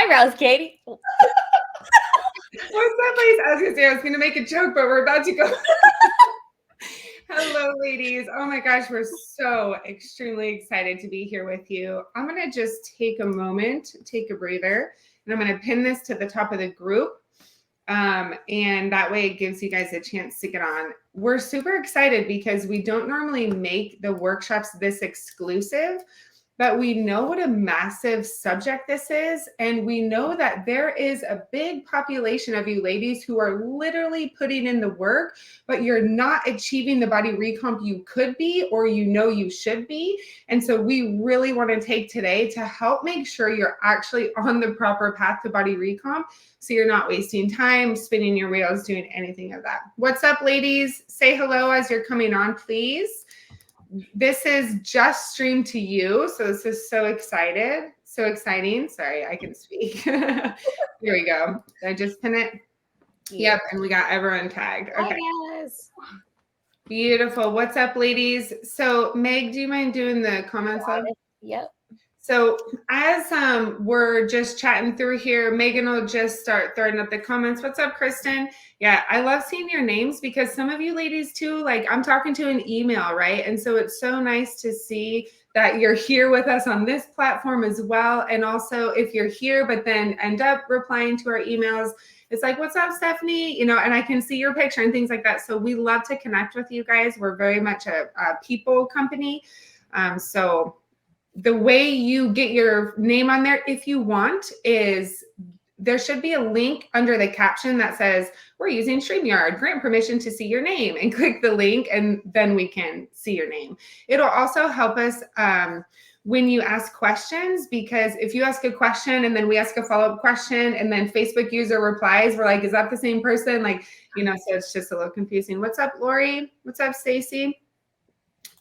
eyebrows, Katie. What's up, ladies? I was going to make a joke, but we're about to go. Hello, ladies. Oh my gosh, we're so extremely excited to be here with you. I'm going to just take a moment, take a breather, and I'm going to pin this to the top of the group. And that way it gives you guys a chance to get on. We're super excited because we don't normally make the workshops this exclusive, but we know what a massive subject this is. And we know that there is a big population of you ladies who are literally putting in the work, but you're not achieving the body recomp you could be, or you know you should be. And so we really want to take today to help make sure you're actually on the proper path to body recomp, so you're not wasting time spinning your wheels doing anything of that. What's up, ladies? Say hello as you're coming on, please. This is just streamed to you, so this is so exciting. Sorry, I can speak. Here we go. Did I just pin it? Yep, and we got everyone tagged. Okay. Yes. Beautiful. What's up, ladies? So Meg, do you mind doing the comments? Yep. So as we're just chatting through here, Megan will just start throwing up the comments. What's up, Kristen? Yeah, I love seeing your names because some of you ladies too, like I'm talking to an email, right? And so it's so nice to see that you're here with us on this platform as well. And also if you're here, but then end up replying to our emails, it's like, what's up, Stephanie? You know, and I can see your picture and things like that. So we love to connect with you guys. We're very much a people company. So the way you get your name on there, if you want, is there should be a link under the caption that says, we're using StreamYard, grant permission to see your name, and click the link and then we can see your name. It'll also help us when you ask questions, because if you ask a question and then we ask a follow-up question and then Facebook user replies, we're like, is that the same person? Like, you know, so it's just a little confusing. What's up, Lori? What's up, Stacy?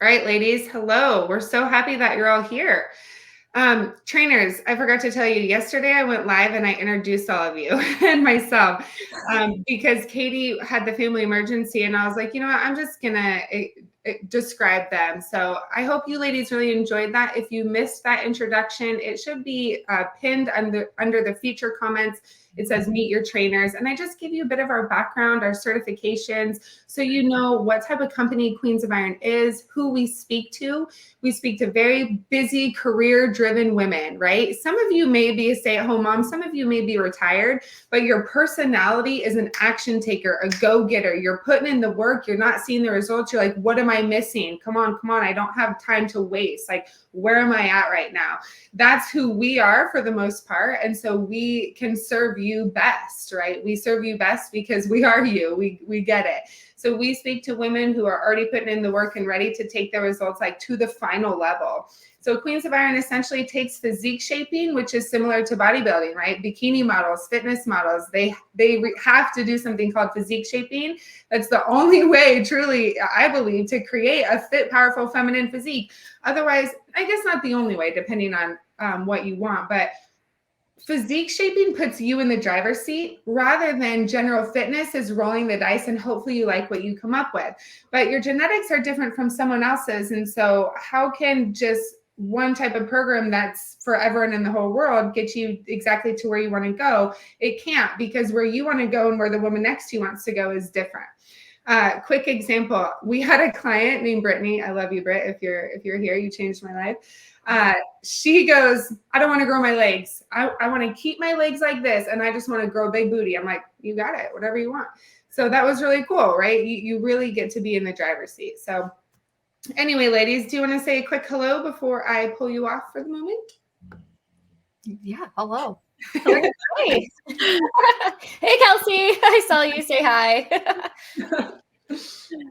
All right, ladies, hello. We're so happy that you're all here. Trainers, I forgot to tell you, yesterday I went live and I introduced all of you and myself because Katie had the family emergency and I was like, you know what, I'm just gonna describe them. So I hope you ladies really enjoyed that. If you missed that introduction, it should be pinned under the feature comments. It says meet your trainers. And I just give you a bit of our background, our certifications, so you know what type of company Queens of Iron is, who we speak to. We speak to very busy, career-driven women, right? Some of you may be a stay-at-home mom. Some of you may be retired, but your personality is an action taker, a go-getter. You're putting in the work. You're not seeing the results. You're like, what am I missing? Come on. I don't have time to waste. Like, where am I at right now? That's who we are for the most part. And so we can serve you best, right? We serve you best because we are you. We get it. So we speak to women who are already putting in the work and ready to take their results like to the final level. So Queens of Iron essentially takes physique shaping, which is similar to bodybuilding, right? Bikini models, fitness models, they have to do something called physique shaping. That's the only way, truly, I believe, to create a fit, powerful, feminine physique. Otherwise, I guess not the only way, depending on what you want, but physique shaping puts you in the driver's seat rather than general fitness is rolling the dice and hopefully you like what you come up with. But your genetics are different from someone else's. And so how can just one type of program that's for everyone in the whole world get you exactly to where you want to go? It can't, because where you want to go and where the woman next to you wants to go is different. Quick example. We had a client named Brittany. I love you, Britt. If you're here, you changed my life. She goes, I don't want to grow my legs. I want to keep my legs like this. And I just want to grow a big booty. I'm like, you got it, whatever you want. So that was really cool, right? You really get to be in the driver's seat. So anyway, ladies, do you want to say a quick hello before I pull you off for the moment? Yeah, hello. Hey. Hey, Kelsey. I saw you say hi.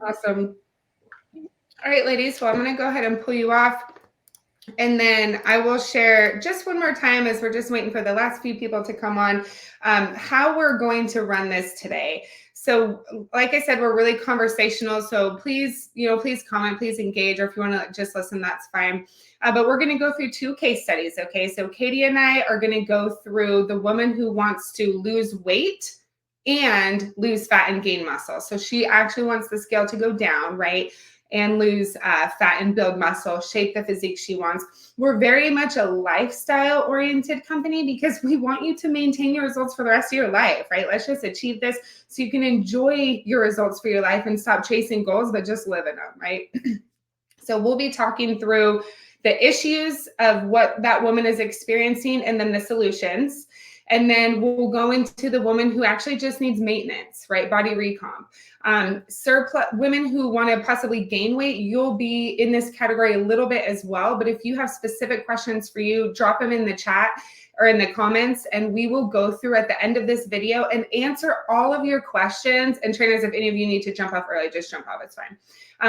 Awesome. All right, ladies. Well, I'm going to go ahead and pull you off. And then I will share just one more time, as we're just waiting for the last few people to come on, how we're going to run this today. So like I said, we're really conversational. So please, please comment, please engage, or if you want to just listen, that's fine. But we're going to go through 2 case studies. Okay. So Katie and I are going to go through the woman who wants to lose weight and lose fat and gain muscle. So she actually wants the scale to go down, right? and lose fat and build muscle, shape the physique she wants. We're very much a lifestyle oriented company because we want you to maintain your results for the rest of your life, right? Let's just achieve this so you can enjoy your results for your life and stop chasing goals, but just live in them, right? So we'll be talking through the issues of what that woman is experiencing and then the solutions. And then we'll go into the woman who actually just needs maintenance, right? Body recomp. Surplus women who want to possibly gain weight, you'll be in this category a little bit as well. But if you have specific questions for you, drop them in the chat or in the comments, and we will go through at the end of this video and answer all of your questions. And trainers, if any of you need to jump off early, just jump off, it's fine.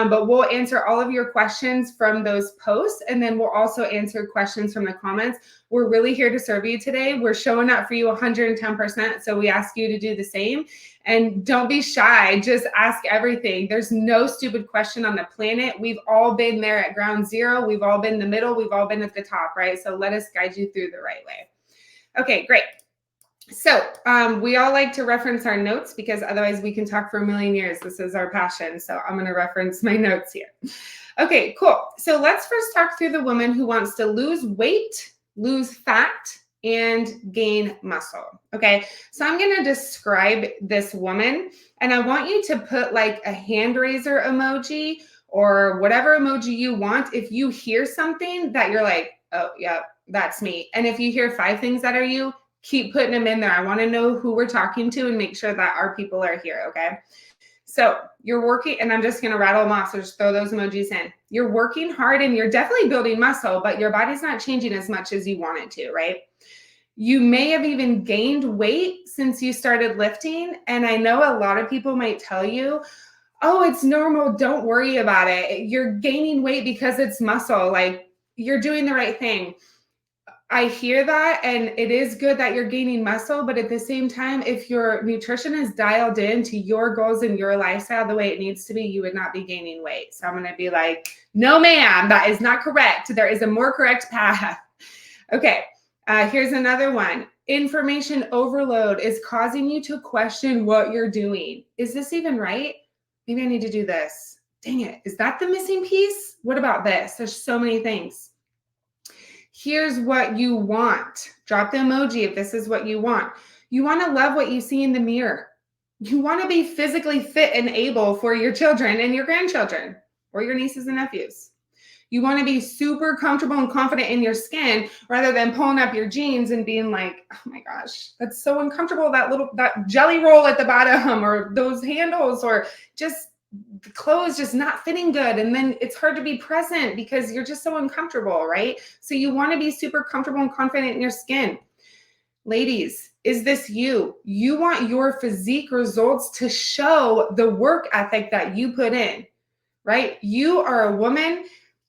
But we'll answer all of your questions from those posts, and then we'll also answer questions from the comments. We're really here to serve you today. We're showing up for you 110%, so we ask you to do the same. And don't be shy, just ask everything. There's no stupid question on the planet. We've all been there at ground zero. We've all been in the middle. We've all been at the top, right? So let us guide you through the right way. Okay, great. So we all like to reference our notes because otherwise we can talk for a million years. This is our passion. So I'm going to reference my notes here. Okay, cool. So let's first talk through the woman who wants to lose weight, lose fat, and gain muscle. Okay, so I'm going to describe this woman, and I want you to put like a hand raiser emoji or whatever emoji you want if you hear something that you're like, oh, yeah, that's me. And if you hear 5 things that are you, keep putting them in there. I want to know who we're talking to and make sure that our people are here, okay? So you're working, and I'm just going to rattle them off, so just throw those emojis in. You're working hard and you're definitely building muscle, but your body's not changing as much as you want it to, right? You may have even gained weight since you started lifting, and I know a lot of people might tell you, oh, it's normal, don't worry about it. You're gaining weight because it's muscle, like you're doing the right thing. I hear that, and it is good that you're gaining muscle, but at the same time, if your nutrition is dialed in to your goals and your lifestyle the way it needs to be, you would not be gaining weight. So I'm going to be like, no, ma'am, that is not correct. There is a more correct path. Okay, here's another one. Information overload is causing you to question what you're doing. Is this even right? Maybe I need to do this. Dang it. Is that the missing piece? What about this? There's so many things. Here's what you want. Drop the emoji if this is what you want. You want to love what you see in the mirror. You want to be physically fit and able for your children and your grandchildren or your nieces and nephews. You want to be super comfortable and confident in your skin rather than pulling up your jeans and being like, oh my gosh, that's so uncomfortable, that jelly roll at the bottom or those handles, or just the clothes just not fitting good. And then it's hard to be present because you're just so uncomfortable, right? So you want to be super comfortable and confident in your skin. Ladies, is this you? You want your physique results to show the work ethic that you put in, right? You are a woman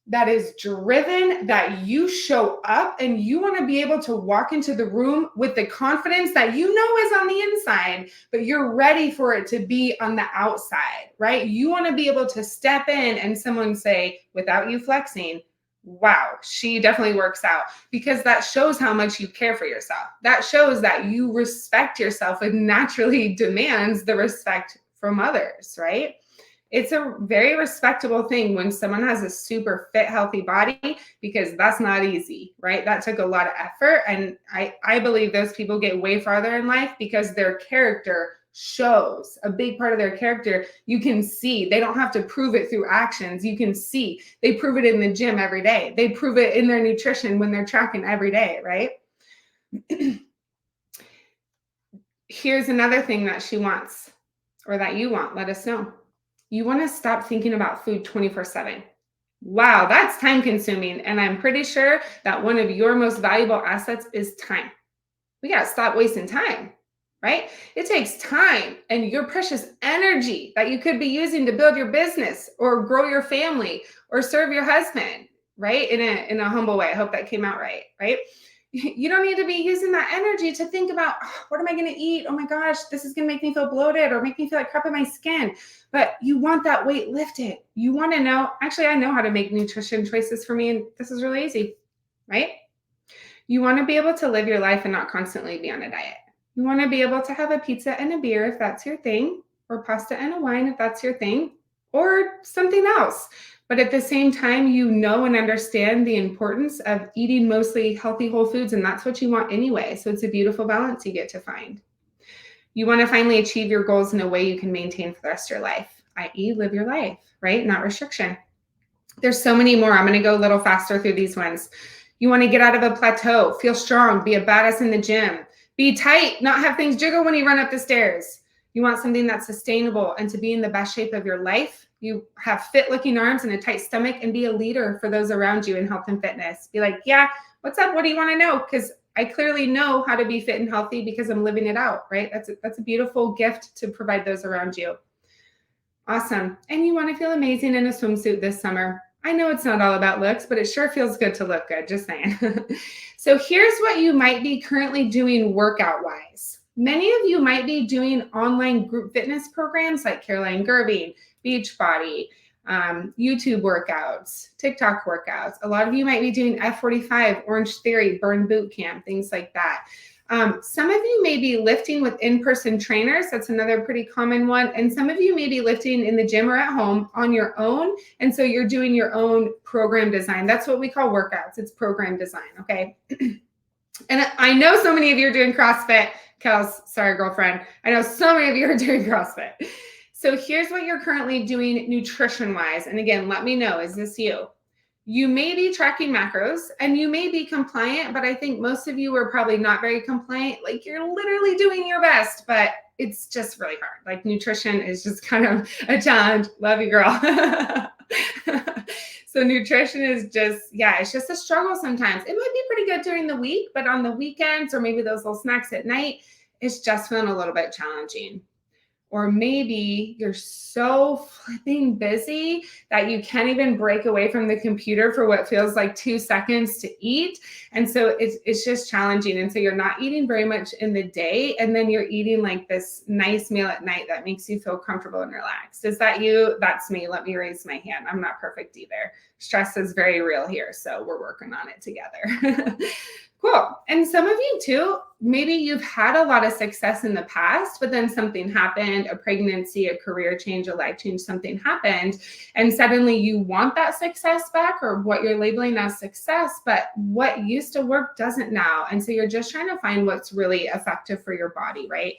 that is driven, that you show up, and you want to be able to walk into the room with the confidence that you know is on the inside, but you're ready for it to be on the outside, right? You want to be able to step in and someone say, without you flexing, wow, she definitely works out, because that shows how much you care for yourself. That shows that you respect yourself and naturally demands the respect from others, right? It's a very respectable thing when someone has a super fit, healthy body, because that's not easy, right? That took a lot of effort. And I believe those people get way farther in life because their character shows. A big part of their character, you can see. They don't have to prove it through actions. You can see. They prove it in the gym every day. They prove it in their nutrition when they're tracking every day, right? Here's another thing that she wants, or that you want. Let us know. You want to stop thinking about food 24/7. Wow, that's time consuming. And I'm pretty sure that one of your most valuable assets is time. We got to stop wasting time, right? It takes time and your precious energy that you could be using to build your business or grow your family or serve your husband, right? In a humble way. I hope that came out right, right? You don't need to be using that energy to think about, oh, what am I going to eat? Oh my gosh, this is going to make me feel bloated or make me feel like crap in my skin. But you want that weight lifted. You want to know, actually, I know how to make nutrition choices for me, and this is really easy, right? You want to be able to live your life and not constantly be on a diet. You want to be able to have a pizza and a beer if that's your thing, or pasta and a wine if that's your thing, or something else. But at the same time, you know and understand the importance of eating mostly healthy whole foods, and that's what you want anyway. So it's a beautiful balance you get to find. You want to finally achieve your goals in a way you can maintain for the rest of your life, i.e. live your life, right? Not restriction. There's so many more. I'm going to go a little faster through these ones. You want to get out of a plateau, feel strong, be a badass in the gym, be tight, not have things jiggle when you run up the stairs. You want something that's sustainable and to be in the best shape of your life. You have fit looking arms and a tight stomach, and be a leader for those around you in health and fitness. Be like, yeah, what's up? What do you want to know? Because I clearly know how to be fit and healthy because I'm living it out, right? That's a beautiful gift to provide those around you. Awesome. And you want to feel amazing in a swimsuit this summer. I know it's not all about looks, but it sure feels good to look good, just saying. So here's what you might be currently doing workout-wise. Many of you might be doing online group fitness programs like Caroline Gerving, Beachbody, YouTube workouts, TikTok workouts. A lot of you might be doing F45, Orange Theory, Burn Boot Camp, things like that. Some of you may be lifting with in-person trainers. That's another pretty common one. And some of you may be lifting in the gym or at home on your own. And so you're doing your own program design. That's what we call workouts. It's program design, okay? And I know so many of you are doing CrossFit. Kels, sorry, girlfriend. I know so many of you are doing CrossFit. So here's what you're currently doing nutrition-wise. And again, let me know, is this you? You may be tracking macros and you may be compliant, but I think most of you are probably not very compliant. Like you're literally doing your best, but it's just really hard. Like nutrition is just kind of a challenge. Love you, girl. So nutrition is just, yeah, it's just a struggle sometimes. It might be pretty good during the week, but on the weekends or maybe those little snacks at night, it's just feeling a little bit challenging. Or maybe you're so flipping busy that you can't even break away from the computer for what feels like 2 seconds to eat. And so it's just challenging. And so you're not eating very much in the day. And then you're eating like this nice meal at night that makes you feel comfortable and relaxed. Is that you? That's me. Let me raise my hand. I'm not perfect either. Stress is very real here. So we're working on it together. Cool. And some of you too, maybe you've had a lot of success in the past, but then something happened, a pregnancy, a career change, a life change, something happened. And suddenly you want that success back or what you're labeling as success, but what used to work doesn't now. And so you're just trying to find what's really effective for your body, right?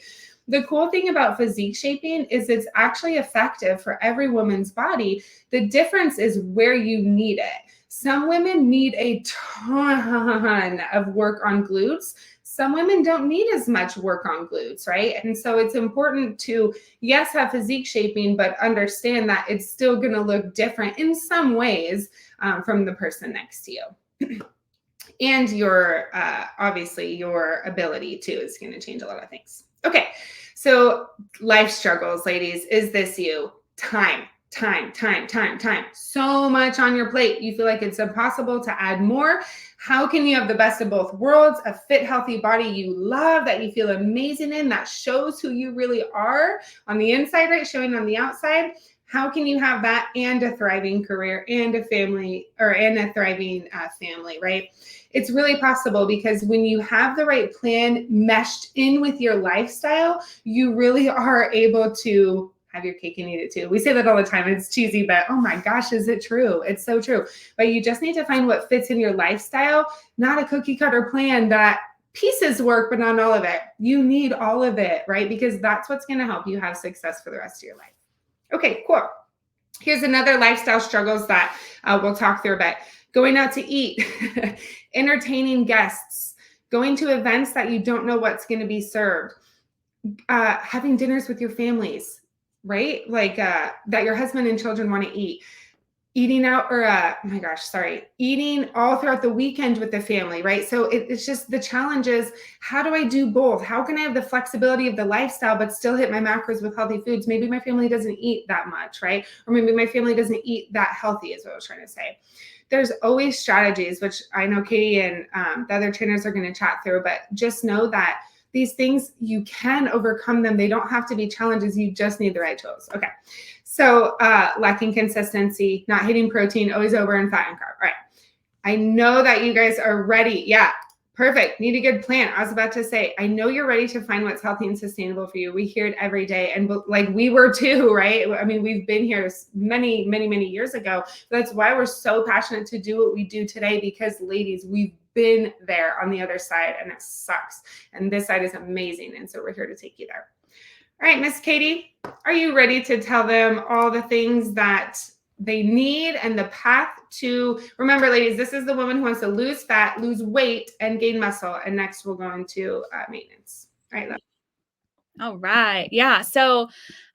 The cool thing about physique shaping is it's actually effective for every woman's body. The difference is where you need it. Some women need a ton of work on glutes. Some women don't need as much work on glutes, right? And so it's important to, yes, have physique shaping, but understand that it's still going to look different in some ways from the person next to you. And your, obviously, your ability too is going to change a lot of things. Okay, so life struggles, ladies. Is this you? Time. So much on your plate. You feel like it's impossible to add more. How can you have the best of both worlds? A fit, healthy body you love, that you feel amazing in, that shows who you really are on the inside, right? Showing on the outside. How can you have that and a thriving career and a family, and a thriving family, right? It's really possible because when you have the right plan meshed in with your lifestyle, you really are able to have your cake and eat it too. We say that all the time. It's cheesy, but oh my gosh, is it true? It's so true. But you just need to find what fits in your lifestyle, not a cookie cutter plan that pieces work, but not all of it. You need all of it, right? Because that's what's going to help you have success for the rest of your life. Okay, cool. Here's another lifestyle struggles that we'll talk through a bit. Going out to eat, entertaining guests, going to events that you don't know what's going to be served, having dinners with your families, right? Like that your husband and children want to eat. Eating out eating all throughout the weekend with the family, right? So it's just the challenge is, how do I do both? How can I have the flexibility of the lifestyle, but still hit my macros with healthy foods? Maybe my family doesn't eat that much, right? Or maybe my family doesn't eat that healthy is what I was trying to say. There's always strategies, which I know Katie and the other trainers are going to chat through, but just know that these things, you can overcome them. They don't have to be challenges. You just need the right tools. Okay. So lacking consistency, not hitting protein, always over in fat and carb. All right. I know that you guys are ready. Yeah. Perfect. Need a good plan. I was about to say, I know you're ready to find what's healthy and sustainable for you. We hear it every day. And like we were too, right? I mean, we've been here many, many, many years ago. That's why we're so passionate to do what we do today, because ladies, we've been there on the other side and it sucks. And this side is amazing. And so we're here to take you there. All right, Miss Katie, are you ready to tell them all the things that they need and the path to, remember ladies, this is the woman who wants to lose fat, lose weight, and gain muscle. And next we'll go into maintenance. All right, All right. Yeah. So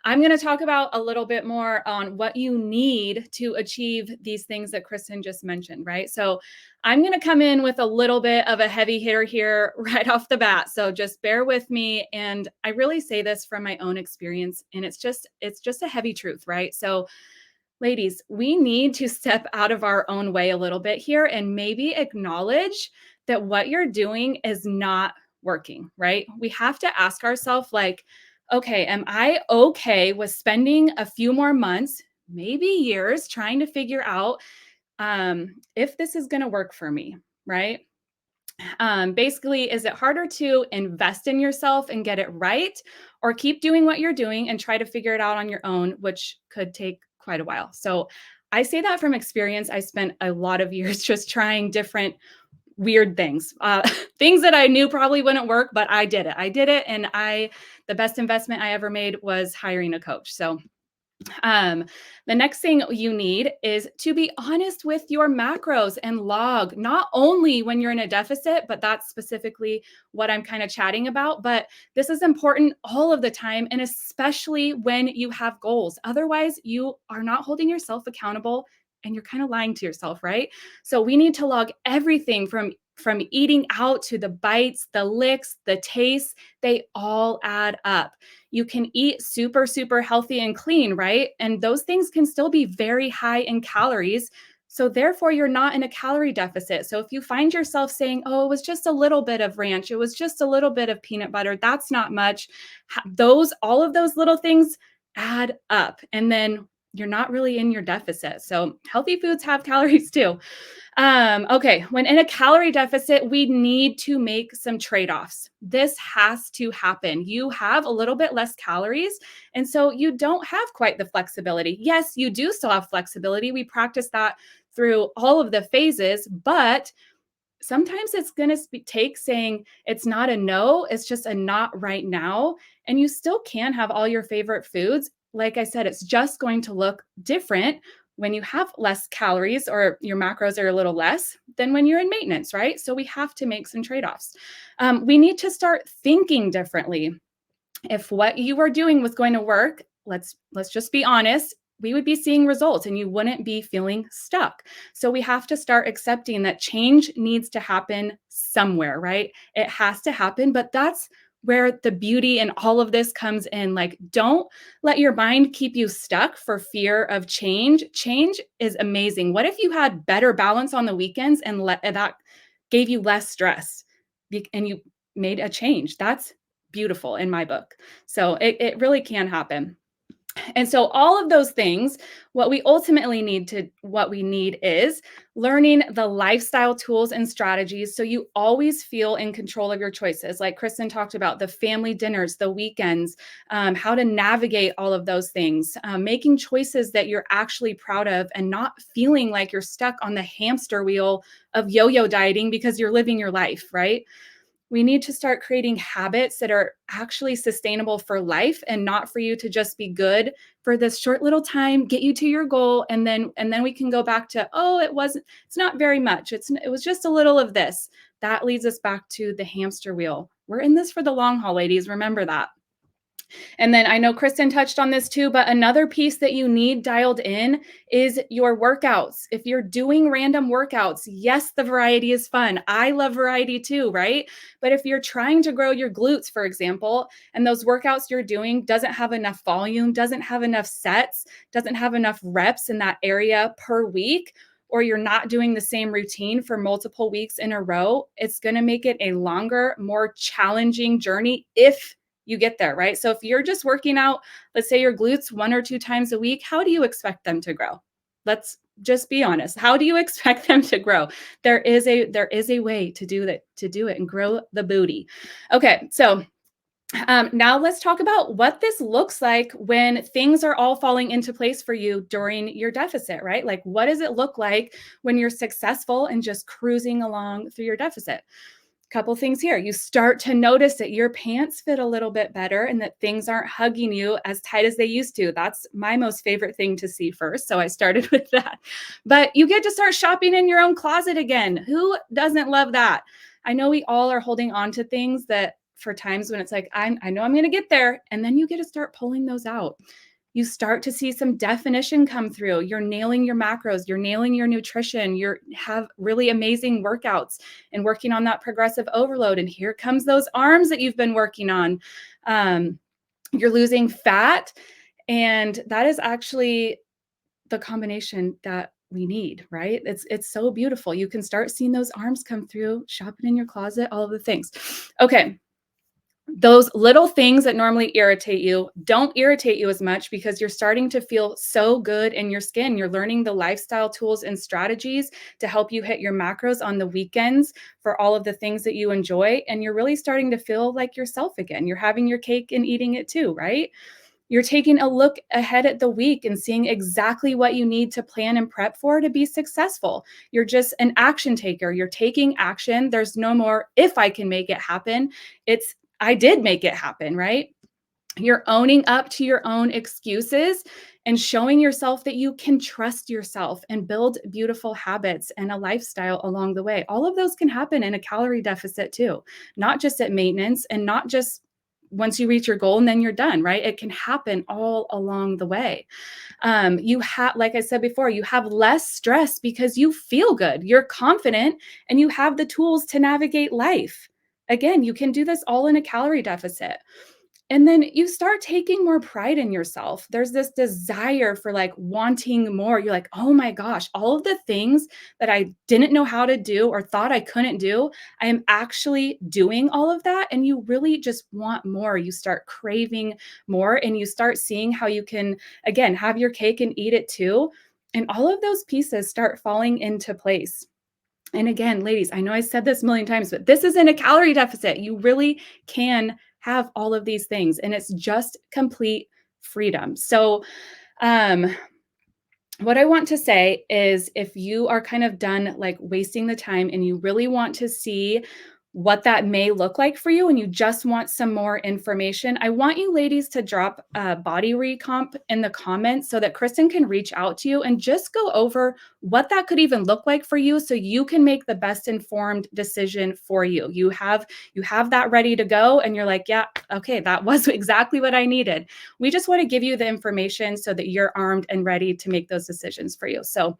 I'm going to talk about a little bit more on what you need to achieve these things that Kristen just mentioned, right? So I'm going to come in with a little bit of a heavy hitter here right off the bat. So just bear with me. And I really say this from my own experience, and it's just a heavy truth, right? So ladies, we need to step out of our own way a little bit here and maybe acknowledge that what you're doing is not working, right? We have to ask ourselves, like, okay, am I okay with spending a few more months, maybe years, trying to figure out if this is going to work for me, right? Basically, is it harder to invest in yourself and get it right, or keep doing what you're doing and try to figure it out on your own, which could take quite a while? So I say that from experience. I spent a lot of years just trying different weird things, things that I knew probably wouldn't work, but I did it. And the best investment I ever made was hiring a coach. So the next thing you need is to be honest with your macros and log, not only when you're in a deficit, but that's specifically what I'm kind of chatting about. But this is important all of the time, and especially when you have goals. Otherwise, you are not holding yourself accountable and you're kind of lying to yourself, right? So we need to log everything from eating out to the bites, the licks, the tastes. They all add up. You can eat super, super healthy and clean, right? And those things can still be very high in calories. So therefore, you're not in a calorie deficit. So if you find yourself saying, oh, it was just a little bit of ranch, it was just a little bit of peanut butter, that's not much. All of those little things add up. And then you're not really in your deficit. So healthy foods have calories too. Okay, when in a calorie deficit, we need to make some trade-offs. This has to happen. You have a little bit less calories, and so you don't have quite the flexibility. Yes, you do still have flexibility. We practice that through all of the phases, but sometimes it's going to take saying it's not a no, it's just a not right now. And you still can have all your favorite foods. Like I said, it's just going to look different when you have less calories or your macros are a little less than when you're in maintenance, right? So we have to make some trade-offs. We need to start thinking differently. If what you are doing was going to work, let's just be honest, we would be seeing results and you wouldn't be feeling stuck. So we have to start accepting that change needs to happen somewhere, right? It has to happen, but that's where the beauty in all of this comes in. Like, don't let your mind keep you stuck for fear of change. Change is amazing. What if you had better balance on the weekends and that gave you less stress and you made a change? That's beautiful in my book. So it really can happen. And so all of those things, what we need is learning the lifestyle tools and strategies so you always feel in control of your choices. Like Kristen talked about, the family dinners, the weekends, how to navigate all of those things, making choices that you're actually proud of and not feeling like you're stuck on the hamster wheel of yo-yo dieting because you're living your life, right? We need to start creating habits that are actually sustainable for life and not for you to just be good for this short little time, get you to your goal. And then we can go back to, oh, it's not very much. It was just a little of this. That leads us back to the hamster wheel. We're in this for the long haul, ladies. Remember that. And then I know Kristen touched on this too, but another piece that you need dialed in is your workouts. If you're doing random workouts, yes, the variety is fun. I love variety too, right? But if you're trying to grow your glutes, for example, and those workouts you're doing doesn't have enough volume, doesn't have enough sets, doesn't have enough reps in that area per week, or you're not doing the same routine for multiple weeks in a row, it's going to make it a longer, more challenging journey if you get there, right? So if you're just working out, let's say your glutes 1 or 2 times a week, how do you expect them to grow? Let's just be honest. How do you expect them to grow? There is a way to do it and grow the booty. Okay, so now let's talk about what this looks like when things are all falling into place for you during your deficit, right? Like, what does it look like when you're successful and just cruising along through your deficit? Couple things here. You start to notice that your pants fit a little bit better and that things aren't hugging you as tight as they used to. That's my most favorite thing to see first. So I started with that. But you get to start shopping in your own closet again. Who doesn't love that? I know we all are holding on to things that for times when it's like, I know I'm going to get there. And then you get to start pulling those out. You start to see some definition come through. You're nailing your macros, you're nailing your nutrition, you have really amazing workouts and working on that progressive overload. And here comes those arms that you've been working on. You're losing fat. And that is actually the combination that we need, right? It's so beautiful. You can start seeing those arms come through, shopping in your closet, all of the things. Okay. Those little things that normally irritate you don't irritate you as much because you're starting to feel so good in your skin. You're learning the lifestyle tools and strategies to help you hit your macros on the weekends for all of the things that you enjoy. And you're really starting to feel like yourself again. You're having your cake and eating it too, right? You're taking a look ahead at the week and seeing exactly what you need to plan and prep for to be successful. You're just an action taker. You're taking action. There's no more if I can make it happen. It's I did make it happen, right? You're owning up to your own excuses and showing yourself that you can trust yourself and build beautiful habits and a lifestyle along the way. All of those can happen in a calorie deficit too, not just at maintenance and not just once you reach your goal and then you're done, right? It can happen all along the way. You have, like I said before, you have less stress because you feel good, you're confident, and you have the tools to navigate life. Again, you can do this all in a calorie deficit. And then you start taking more pride in yourself. There's this desire for like wanting more. You're like, oh my gosh, all of the things that I didn't know how to do or thought I couldn't do, I am actually doing all of that. And you really just want more. You start craving more and you start seeing how you can, again, have your cake and eat it too. And all of those pieces start falling into place. And again, ladies, I know I said this a million times, but this isn't a calorie deficit. You really can have all of these things, and it's just complete freedom. So, what I want to say is if you are kind of done like wasting the time and you really want to see what that may look like for you and you just want some more information, I want you ladies to drop Body Recomp in the comments so that Kristen can reach out to you and just go over what that could even look like for you so you can make the best informed decision for you. You have that ready to go and you're like, yeah, okay, that was exactly what I needed. We just want to give you the information so that you're armed and ready to make those decisions for you. So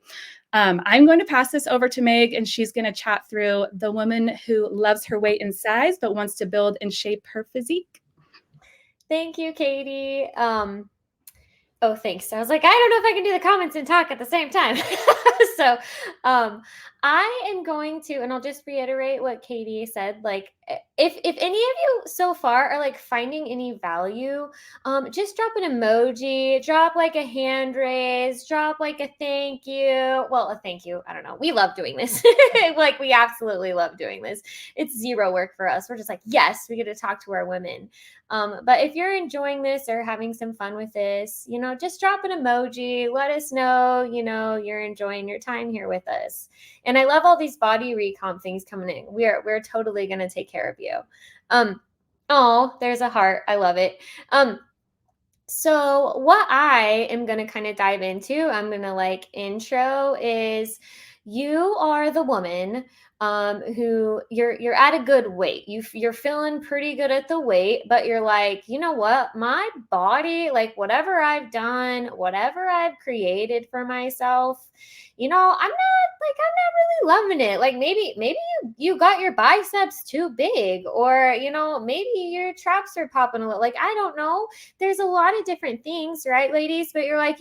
I'm going to pass this over to Meg, and she's going to chat through the woman who loves her weight and size, but wants to build and shape her physique. Thank you, Katie. Oh, thanks. I was like, I don't know if I can do the comments and talk at the same time. So I am going to, and I'll just reiterate what Katie said. Like, if any of you so far are like finding any value, just drop an emoji, drop like a hand raise, drop like a thank you. Well, a thank you. I don't know. We love doing this. Like, we absolutely love doing this. It's zero work for us. We're just like, yes, we get to talk to our women. But if you're enjoying this or having some fun with this, just drop an emoji. Let us know, you're enjoying your time here with us. And I love all these body recomp things coming in. We're totally going to take care of you. Oh, there's a heart. I love it. So what I am going to kind of dive into, I'm going to like intro is you are the woman who you're at a good weight. You're feeling pretty good at the weight, but you're like, you know what? My body, like whatever I've done, whatever I've created for myself, I'm not really loving it. Like maybe you got your biceps too big, or maybe your traps are popping a little. Like I don't know. There's a lot of different things, right, ladies? But you're like,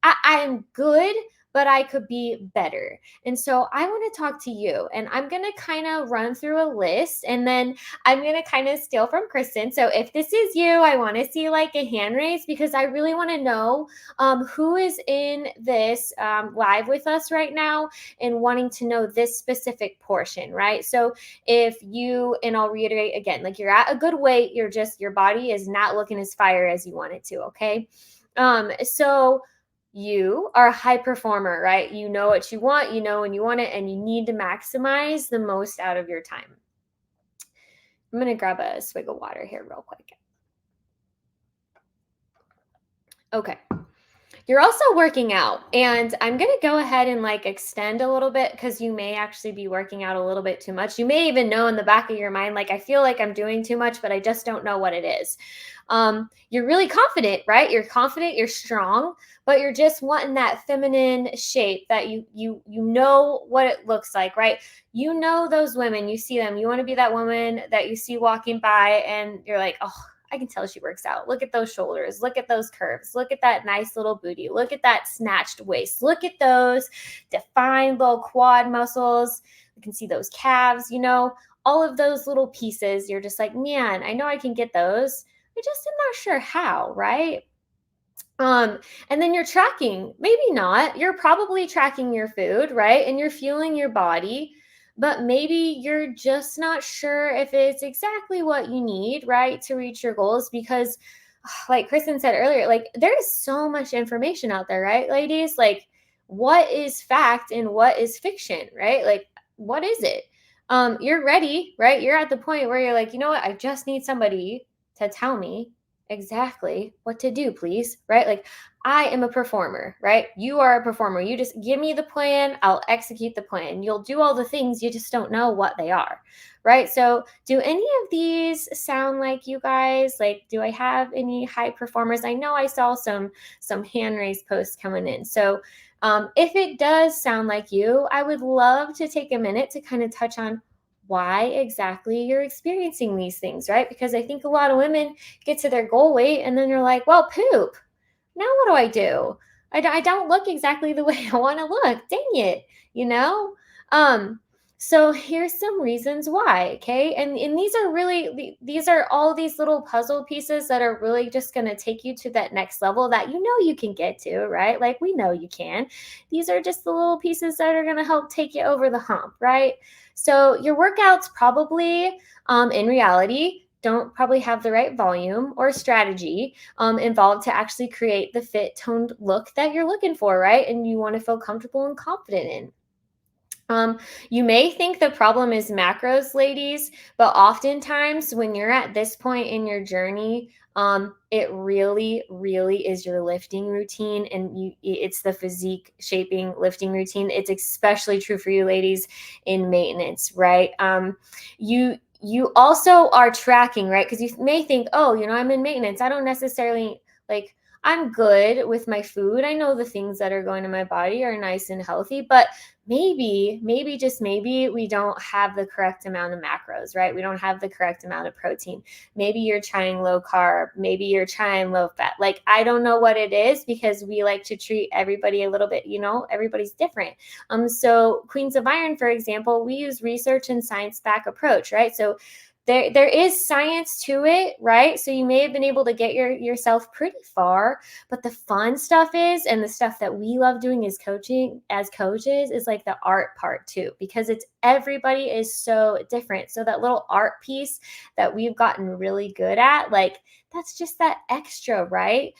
I'm good, but I could be better. And so I want to talk to you, and I'm going to kind of run through a list, and then I'm going to kind of steal from Kristen. So if this is you, I want to see like a hand raise, because I really want to know who is in this live with us right now and wanting to know this specific portion, right? So if you, and I'll reiterate again, like you're at a good weight, you're just, your body is not looking as fire as you want it to, okay? So you are a high performer, right? You know what you want, you know when you want it, and you need to maximize the most out of your time. I'm going to grab a swig of water here real quick. Okay. You're also working out, and I'm going to go ahead and like extend a little bit, because you may actually be working out a little bit too much. You may even know in the back of your mind, like, I feel like I'm doing too much, but I just don't know what it is. You're really confident, right? You're confident, you're strong, but you're just wanting that feminine shape that you know what it looks like, right? You know those women, you see them, you want to be that woman that you see walking by and you're like, oh, I can tell she works out. Look at those shoulders. Look at those curves. Look at that nice little booty. Look at that snatched waist. Look at those defined little quad muscles. You can see those calves, you know, all of those little pieces. You're just like, man, I know I can get those. I just am not sure how, right? And then you're tracking, maybe not. You're probably tracking your food, right? And you're fueling your body, but maybe you're just not sure if it's exactly what you need, right, to reach your goals, because like Kristen said earlier, like there's so much information out there, right, ladies? Like what is fact and what is fiction, right? Like what is it? You're ready, right? You're at the point where you're like, you know what? I just need somebody to tell me exactly what to do, please, right? Like I am a performer, right? You are a performer. You just give me the plan, I'll execute the plan. You'll do all the things, you just don't know what they are, right? So do any of these sound like you guys? Like, do I have any high performers? I know I saw some hand raise posts coming in. So if it does sound like you, I would love to take a minute to kind of touch on why exactly you're experiencing these things, right? Because I think a lot of women get to their goal weight and then you're like, well, poop. Now what do I do? I don't look exactly the way I want to look. Dang it, you know? So here's some reasons why, okay? And these are really, these are all these little puzzle pieces that are really just going to take you to that next level that you know you can get to, right? Like we know you can. These are just the little pieces that are going to help take you over the hump, right? So your workouts probably, in reality, don't probably have the right volume or strategy involved to actually create the fit toned look that you're looking for, right? And you want to feel comfortable and confident in. You may think the problem is macros, ladies, but oftentimes when you're at this point in your journey, it really, really is your lifting routine, and it's the physique shaping lifting routine. It's especially true for you ladies in maintenance, right? You also are tracking, right? Because you may think, oh, you know, I'm in maintenance. I don't necessarily like, I'm good with my food. I know the things that are going to my body are nice and healthy, but maybe just maybe we don't have the correct amount of macros, right? We don't have the correct amount of protein. Maybe you're trying low carb, maybe you're trying low fat. Like I don't know what it is, because we like to treat everybody a little bit, you know, everybody's different. So Queens of Iron, for example, we use research and science back approach, right? So there is science to it, right? So you may have been able to get yourself pretty far, but the fun stuff is, and the stuff that we love doing as coaching, as coaches, is like the art part too, because it's everybody is so different. So that little art piece that we've gotten really good at, like that's just that extra, right?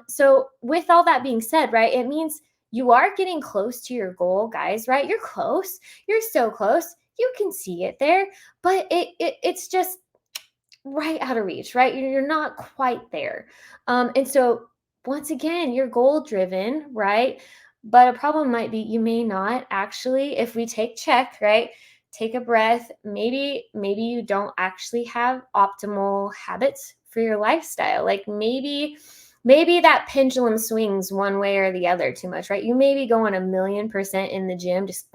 So with all that being said, right, it means you are getting close to your goal, guys, right? You're close. You're so close. You can see it there, but it's just right out of reach, right? You're not quite there. And so once again, you're goal driven, right? But a problem might be you may not actually, if we take check, right? Take a breath. Maybe you don't actually have optimal habits for your lifestyle. Like maybe maybe that pendulum swings one way or the other too much, right? You may be going 1,000,000% in the gym, just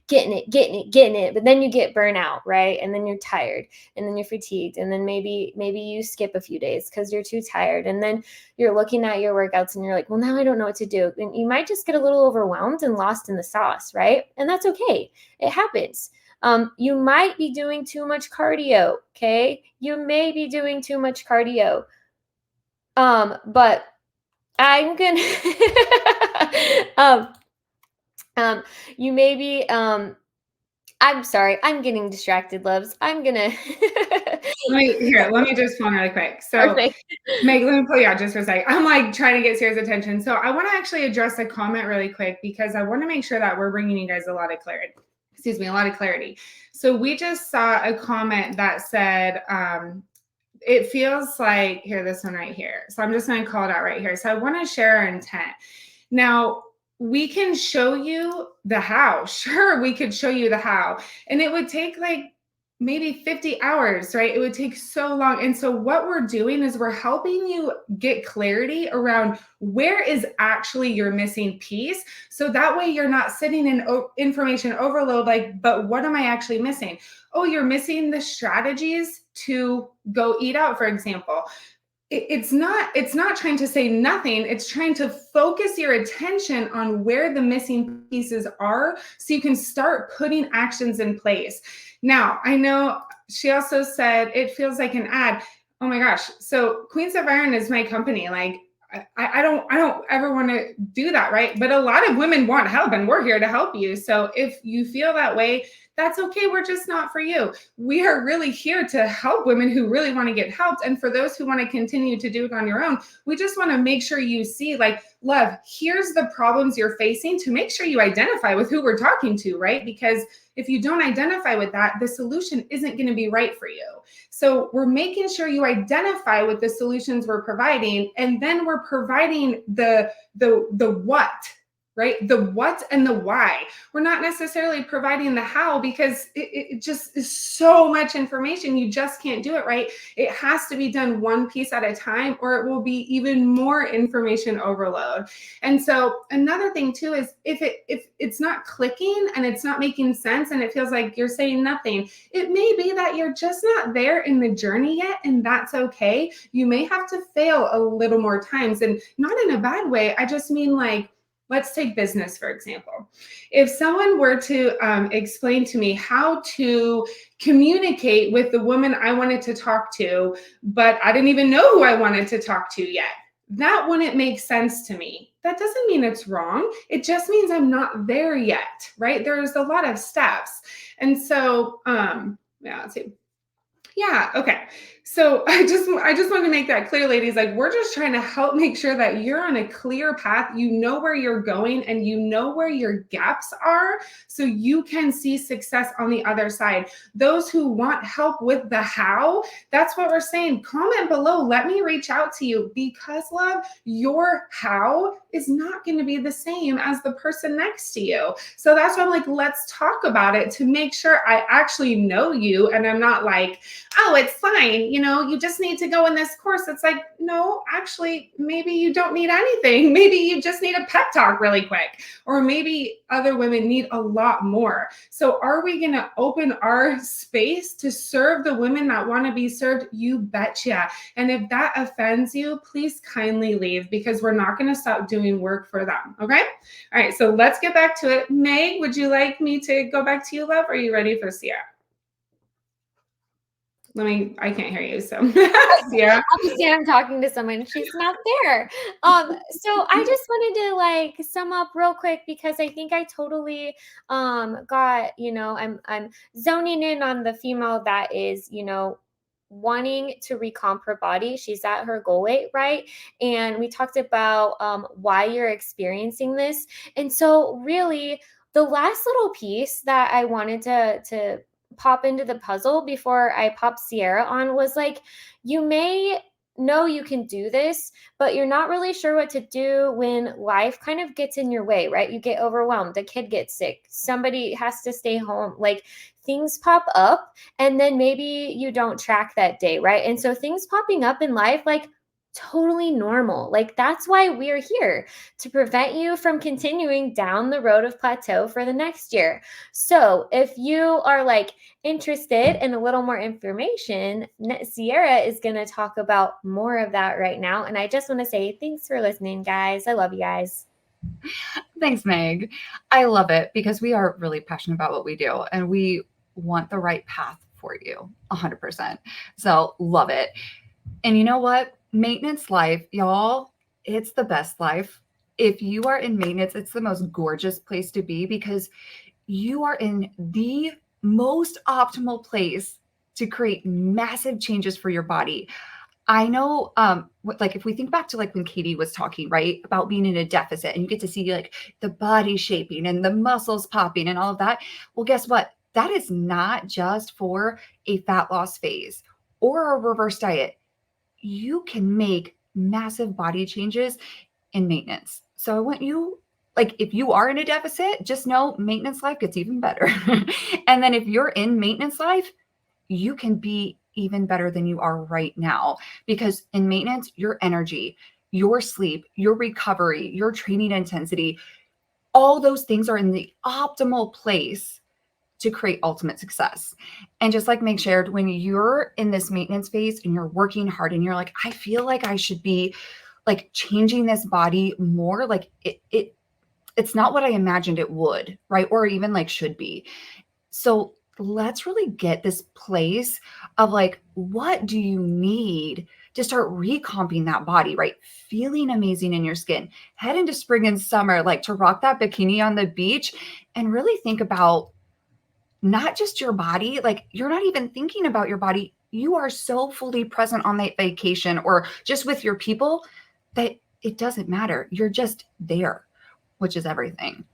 getting it, but then you get burnout, right? And then you're tired, and then you're fatigued, and then maybe you skip a few days because you're too tired, and then you're looking at your workouts and you're like, well, now I don't know what to do, and you might just get a little overwhelmed and lost in the sauce, right? And that's okay. It happens. You might be doing too much cardio. Okay, you may be doing too much cardio. But I'm gonna um you may be I'm sorry, I'm getting distracted, loves. I'm gonna Let me just phone really quick. So perfect. Meg, let me pull you out just for a second. I'm like trying to get Sarah's attention. So I want to actually address a comment really quick because I want to make sure that we're bringing you guys a lot of clarity. Excuse me, a lot of clarity. So we just saw a comment that said, it feels like, here, this one right here. So I'm just going to call it out right here. So I want to share our intent. Now, we can show you the how. Sure, we could show you the how. And it would take like maybe 50 hours, right? It would take so long. And so what we're doing is we're helping you get clarity around where is actually your missing piece. So that way you're not sitting in information overload, like, but what am I actually missing? Oh, you're missing the strategies to go eat out, for example. It's not trying to say nothing. It's trying to focus your attention on where the missing pieces are so you can start putting actions in place. Now, I know she also said it feels like an ad. Oh my gosh. So Queens of Iron is my company. Like I don't ever want to do that, right? But a lot of women want help and we're here to help you. So if you feel that way, that's okay. We're just not for you. We are really here to help women who really want to get helped. And for those who want to continue to do it on your own, we just want to make sure you see, like, love, here's the problems you're facing, to make sure you identify with who we're talking to, right? Because if you don't identify with that, the solution isn't going to be right for you. So we're making sure you identify with the solutions we're providing, and then we're providing the what, right? The what and the why. We're not necessarily providing the how because it just is so much information. You just can't do it, right? It has to be done one piece at a time, or it will be even more information overload. And so another thing too is if it's not clicking and it's not making sense and it feels like you're saying nothing, it may be that you're just not there in the journey yet, and that's okay. You may have to fail a little more times, and not in a bad way. I just mean, like, let's take business, for example. If someone were to explain to me how to communicate with the woman I wanted to talk to, but I didn't even know who I wanted to talk to yet, that wouldn't make sense to me. That doesn't mean it's wrong. It just means I'm not there yet, right? There's a lot of steps. And so, yeah, let's see. Yeah, okay. So I just want to make that clear, ladies. Like, we're just trying to help make sure that you're on a clear path. You know where you're going and you know where your gaps are, so you can see success on the other side. Those who want help with the how, that's what we're saying. Comment below. Let me reach out to you, because, love, your how is not going to be the same as the person next to you. So that's why I'm like, let's talk about it to make sure I actually know you, and I'm not like, oh, it's fine, you just need to go in this course. It's like, no, actually, maybe you don't need anything. Maybe you just need a pep talk really quick, or maybe other women need a lot more. So are we going to open our space to serve the women that want to be served? You betcha. And if that offends you, please kindly leave, because we're not going to stop doing work for them. Okay. All right. So let's get back to it. Meg, would you like me to go back to you, love? Or are you ready for Sierra? I can't hear you. So Sierra. Obviously, I'm talking to someone. She's not there. So I just wanted to like sum up real quick, because I think I totally got, I'm zoning in on the female that is, wanting to recomp her body. She's at her goal weight, right? And we talked about why you're experiencing this. And so really the last little piece that I wanted to pop into the puzzle before I pop Sierra on was like, you may know you can do this, but you're not really sure what to do when life kind of gets in your way, right? You get overwhelmed, a kid gets sick, somebody has to stay home, like things pop up, and then maybe you don't track that day, right? And so things popping up in life, like, totally normal. Like, that's why we're here, to prevent you from continuing down the road of plateau for the next year. So if you are like interested in a little more information, Sierra is going to talk about more of that right now. And I just want to say thanks for listening, guys. I love you guys. Thanks, Meg. I love it because we are really passionate about what we do and we want the right path for you 100%. So love it. And you know what? Maintenance life, y'all, it's the best life. If you are in maintenance, it's the most gorgeous place to be because you are in the most optimal place to create massive changes for your body. I know, like if we think back to like when Katie was talking, right, about being in a deficit and you get to see like the body shaping and the muscles popping and all of that. Well, guess what? That is not just for a fat loss phase or a reverse diet. You can make massive body changes in maintenance. So I want you, like, if you are in a deficit, just know maintenance life gets even better. And then if you're in maintenance life, you can be even better than you are right now because in maintenance, your energy, your sleep, your recovery, your training intensity, all those things are in the optimal place to create ultimate success. And just like Meg shared, when you're in this maintenance phase and you're working hard and you're like, I feel like I should be like changing this body more, like it's not what I imagined it would, right? Or even like should be. So let's really get this place of like, what do you need to start recomping that body, right? Feeling amazing in your skin, head into spring and summer, like to rock that bikini on the beach and really think about not just your body, like you're not even thinking about your body. You are so fully present on that vacation or just with your people that it doesn't matter. You're just there, which is everything.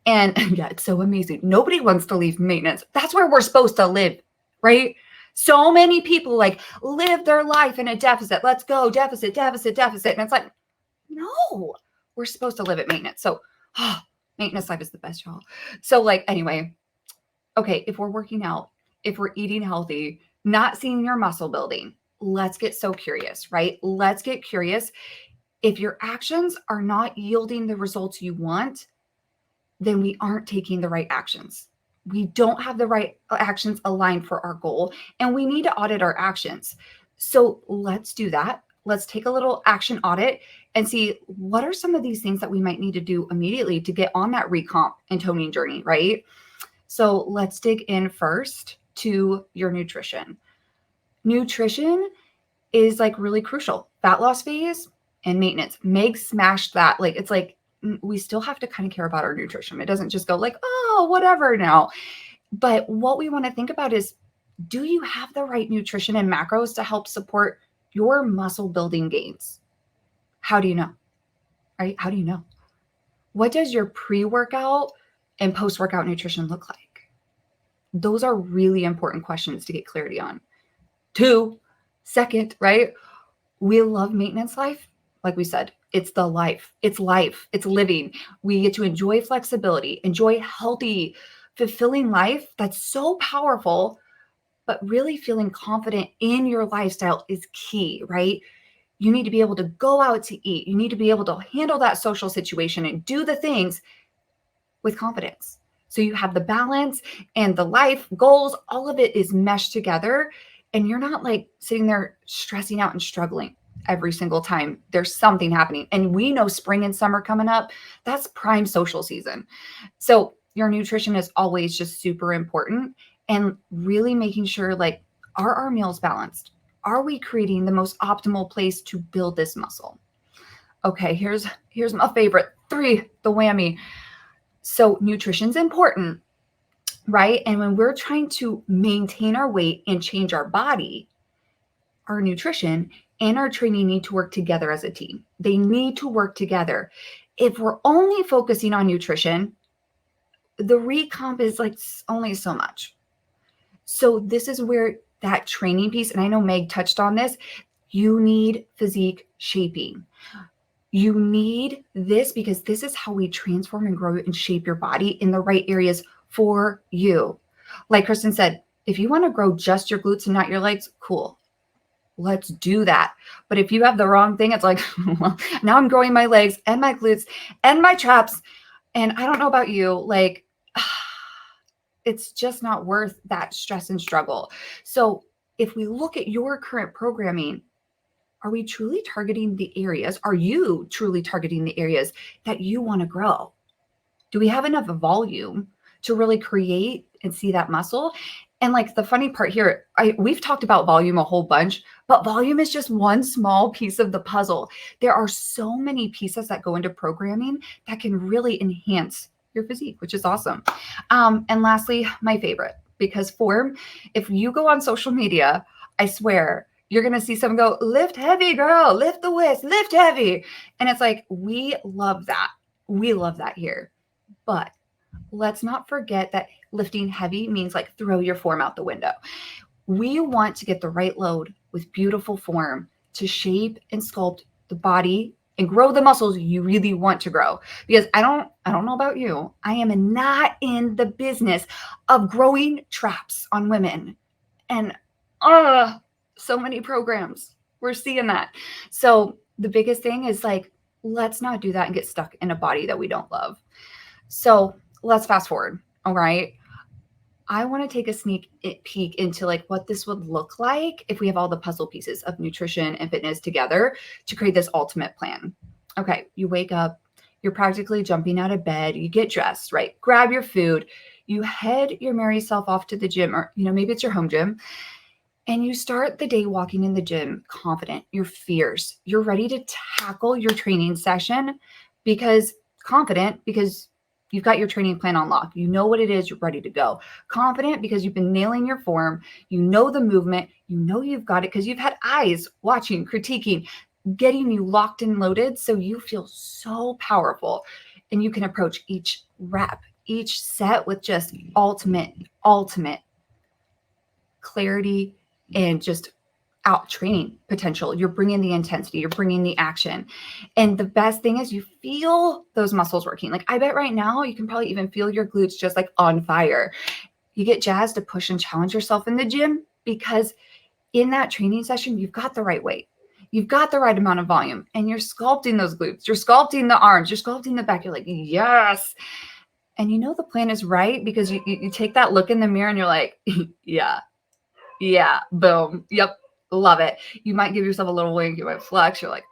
And yeah, it's so amazing. Nobody wants to leave maintenance. That's where we're supposed to live, right? So many people like live their life in a deficit. Let's go, deficit, deficit, deficit. And it's like, no, we're supposed to live at maintenance. So maintenance life is the best, y'all. So like, anyway, okay, if we're working out, if we're eating healthy, not seeing your muscle building, let's get so curious, right? Let's get curious. If your actions are not yielding the results you want, then we aren't taking the right actions. We don't have the right actions aligned for our goal, and we need to audit our actions. So let's do that. Let's take a little action audit and see what are some of these things that we might need to do immediately to get on that recomp and toning journey, right? So let's dig in first to your nutrition. Nutrition is like really crucial. Fat loss phase and maintenance. Meg smashed that. Like, it's like, we still have to kind of care about our nutrition. It doesn't just go like, oh, whatever now. But what we want to think about is, do you have the right nutrition and macros to help support your muscle building gains? How do you know? Right? How do you know? What does your pre-workout and post-workout nutrition look like? Those are really important questions to get clarity on. Second, right? We love maintenance life. Like we said, it's the life. It's life. It's living. We get to enjoy flexibility, enjoy healthy, fulfilling life. That's so powerful, but really feeling confident in your lifestyle is key, right? You need to be able to go out to eat. You need to be able to handle that social situation and do the things with confidence. So you have the balance and the life goals, all of it is meshed together. And you're not like sitting there stressing out and struggling every single time there's something happening. And we know spring and summer coming up, that's prime social season. So your nutrition is always just super important, and really making sure like, are our meals balanced? Are we creating the most optimal place to build this muscle? Okay, here's my favorite 3, the whammy. So nutrition's important, right? And when we're trying to maintain our weight and change our body, our nutrition and our training need to work together as a team. They need to work together. If we're only focusing on nutrition, the recomp is like only so much. So this is where that training piece, and I know Meg touched on this, you need physique shaping. You need this because this is how we transform and grow and shape your body in the right areas for you. Like Kristen said, if you want to grow just your glutes and not your legs, cool. Let's do that. But if you have the wrong thing, it's like, well, now I'm growing my legs and my glutes and my traps. And I don't know about you, like, it's just not worth that stress and struggle. So if we look at your current programming, are we truly targeting the areas? Are you truly targeting the areas that you want to grow? Do we have enough volume to really create and see that muscle? And like the funny part here, we've talked about volume a whole bunch, but volume is just one small piece of the puzzle. There are so many pieces that go into programming that can really enhance your physique, which is awesome. And lastly, my favorite, because form, if you go on social media, I swear, you're going to see someone go, lift heavy, girl, lift the waist, lift heavy. And it's like, we love that. We love that here. But let's not forget that lifting heavy means like throw your form out the window. We want to get the right load with beautiful form to shape and sculpt the body and grow the muscles you really want to grow. Because I don't know about you. I am not in the business of growing traps on women. And so many programs. We're seeing that. So the biggest thing is like, let's not do that and get stuck in a body that we don't love. So let's fast forward. All right. I want to take a sneak peek into like what this would look like if we have all the puzzle pieces of nutrition and fitness together to create this ultimate plan. Okay. You wake up, you're practically jumping out of bed, you get dressed, right? Grab your food, you head your merry self off to the gym, or, maybe it's your home gym. And you start the day walking in the gym confident, you're fierce, you're ready to tackle your training session because you've got your training plan on lock. You know what it is, you're ready to go. Confident because you've been nailing your form, you know the movement, you know you've got it because you've had eyes watching, critiquing, getting you locked and loaded so you feel so powerful. And you can approach each rep, each set with just ultimate clarity and just out training potential. You're bringing the intensity, you're bringing the action. And the best thing is you feel those muscles working. Like I bet right now you can probably even feel your glutes just like on fire. You get jazzed to push and challenge yourself in the gym because in that training session, you've got the right weight. You've got the right amount of volume and you're sculpting those glutes. You're sculpting the arms. You're sculpting the back. You're like, yes. And the plan is right because you take that look in the mirror and you're like, yeah, boom. Yep. Love it. You might give yourself a little wink. You might flex. You're like,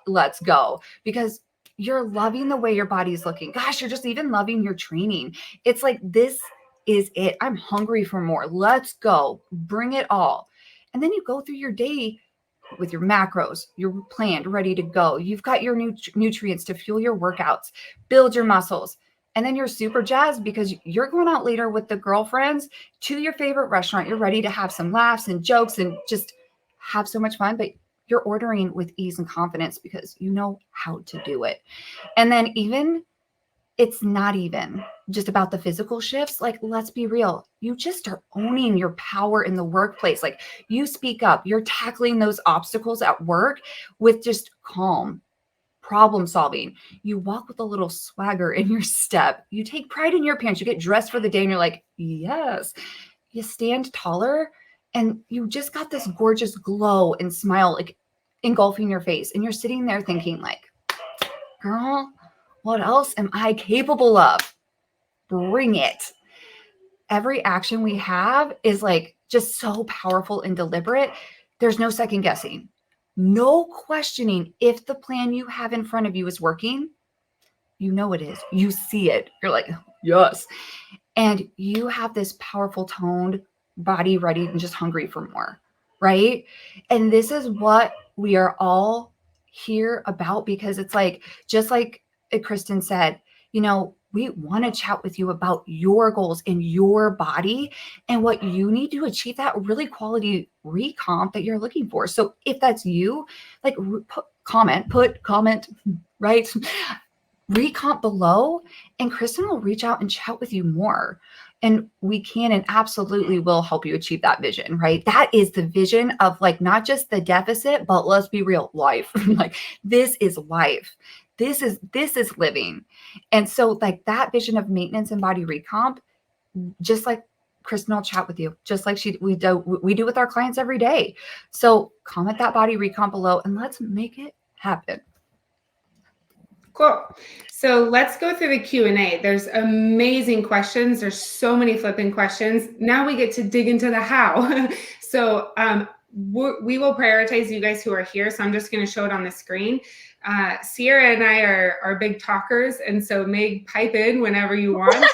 let's go because you're loving the way your body's looking. Gosh, you're just even loving your training. It's like, this is it. I'm hungry for more. Let's go. Bring it all. And then you go through your day with your macros, you're planned, ready to go. You've got your nutrients to fuel your workouts, build your muscles. And then you're super jazzed because you're going out later with the girlfriends to your favorite restaurant. You're ready to have some laughs and jokes and just have so much fun, but you're ordering with ease and confidence because you know how to do it. And then it's not even just about the physical shifts. Like, let's be real. You just are owning your power in the workplace. Like you speak up, you're tackling those obstacles at work with just calm, problem solving. You walk with a little swagger in your step. You take pride in your pants. You get dressed for the day and you're like, yes. You stand taller and you just got this gorgeous glow and smile like engulfing your face. And you're sitting there thinking like, girl, what else am I capable of? Bring it. Every action we have is like just so powerful and deliberate. There's no second guessing. No questioning if the plan you have in front of you is working. You know it is. You see it. You're like, yes. And you have this powerful toned body ready and just hungry for more, right? And this is what we are all here about because it's like, just like Kristen said, we want to chat with you about your goals in your body and what you need to achieve that really quality recomp that you're looking for. So if that's you, like put comment, right? Recomp below and Kristen will reach out and chat with you more. And we can and absolutely will help you achieve that vision, right? That is the vision of like, not just the deficit, but let's be real, life. Like this is life. This is living. And so like that vision of maintenance and body recomp, just like Kristen will chat with you just like we do with our clients every day. So comment that body recomp below and let's make it happen. Cool. So let's go through the Q&A. There's amazing questions. There's so many flipping questions. Now we get to dig into the how. So we will prioritize you guys who are here. So I'm just going to show it on the screen. Sierra and I are big talkers. And so Meg, pipe in whenever you want.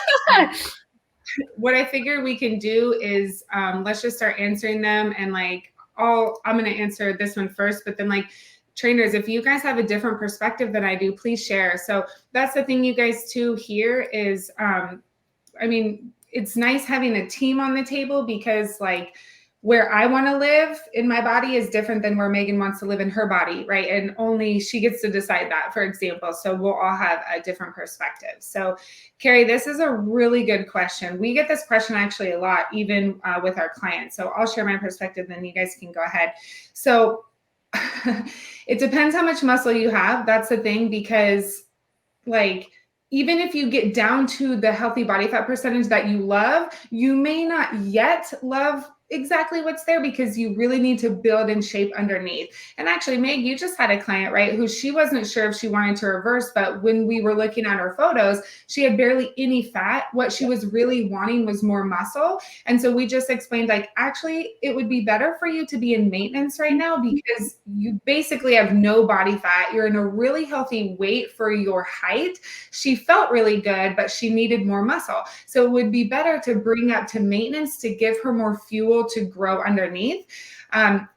What I figure we can do is let's just start answering them. And like I'm going to answer this one first, but then like, trainers, if you guys have a different perspective than I do, please share. So that's the thing, you guys too here is, I mean, it's nice having a team on the table because like where I want to live in my body is different than where Megan wants to live in her body, right? And only she gets to decide that, for example. So we'll all have a different perspective. So Carrie, this is a really good question. We get this question actually a lot, even with our clients. So I'll share my perspective, then you guys can go ahead. So it depends how much muscle you have. That's the thing, because like, even if you get down to the healthy body fat percentage that you love, you may not yet love exactly what's there because you really need to build and shape underneath. And actually, Meg, you just had a client, right, who she wasn't sure if she wanted to reverse, but when we were looking at her photos, she had barely any fat. What she was really wanting was more muscle. And so we just explained, like, actually, it would be better for you to be in maintenance right now because you basically have no body fat. You're in a really healthy weight for your height. She felt really good, but she needed more muscle. So it would be better to bring up to maintenance to give her more fuel to grow underneath.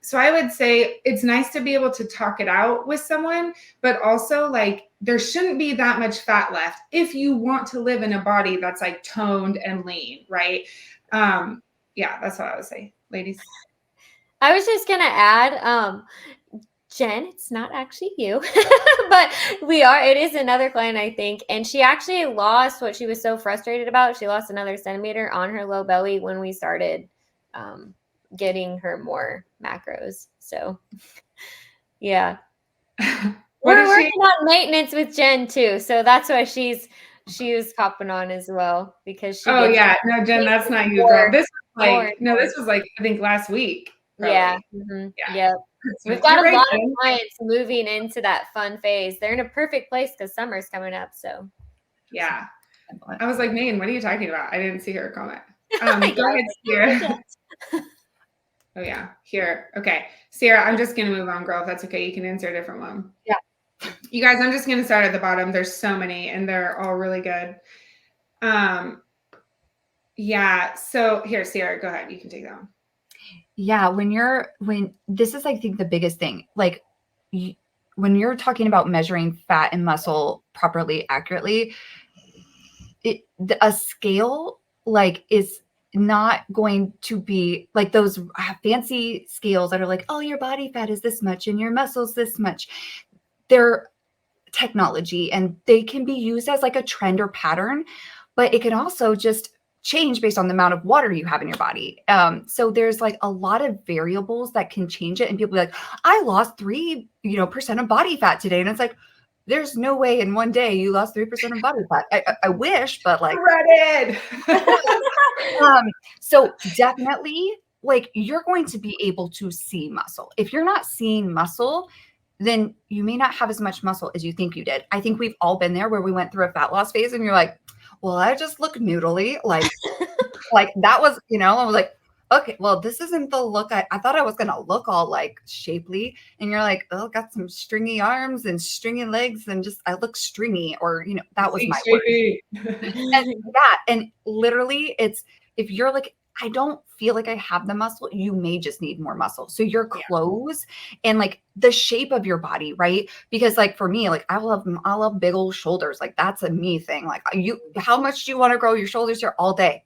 So I would say it's nice to be able to talk it out with someone, but also like there shouldn't be that much fat left if you want to live in a body that's like toned and lean, right? Yeah, that's what I would say, ladies. I was just gonna add, Jen, it's not actually you, but it is another client, I think. And she actually lost what she was so frustrated about. She lost another centimeter on her low belly when we started getting her more macros. So yeah. We're working on maintenance with Jen too. So that's why she was hopping on as well, because she yeah, no, Jen, that's not you, girl. This was like I think last week. Probably. Yeah. Mm-hmm. Yep. We've got a lot of clients moving into that fun phase. They're in a perfect place because summer's coming up. So yeah. I was like, Megan, what are you talking about? I didn't see her comment. Go ahead, Sierra. Oh yeah, here. Okay, Sierra, I'm just gonna move on, girl. If that's okay, you can answer a different one. Yeah. You guys, I'm just gonna start at the bottom. There's so many, and they're all really good. Yeah. So here, Sierra, go ahead. You can take that one. Yeah, when this is, I think, the biggest thing. Like, when you're talking about measuring fat and muscle properly, accurately, a scale like is not going to be like those fancy scales that are like, oh, your body fat is this much and your muscles this much. They're technology and they can be used as like a trend or pattern, but it can also just change based on the amount of water you have in your body. So there's like a lot of variables that can change it. And people be like, I lost 3% of body fat today. And it's like, there's no way in one day you lost 3% of body fat. I wish, but like, so definitely like you're going to be able to see muscle. If you're not seeing muscle, then you may not have as much muscle as you think you did. I think we've all been there where we went through a fat loss phase and you're like, well, I just look noodly. Like that was, I was like, okay, well, this isn't the look I thought I was going to look all like shapely. And you're like, oh, got some stringy arms and stringy legs and just, I look stringy, or, that was my word. And literally it's, if you're like, I don't feel like I have the muscle, you may just need more muscle. So your clothes and like the shape of your body, right? Because like for me, like I love big old shoulders. Like that's a me thing. Like how much do you want to grow your shoulders here? All day,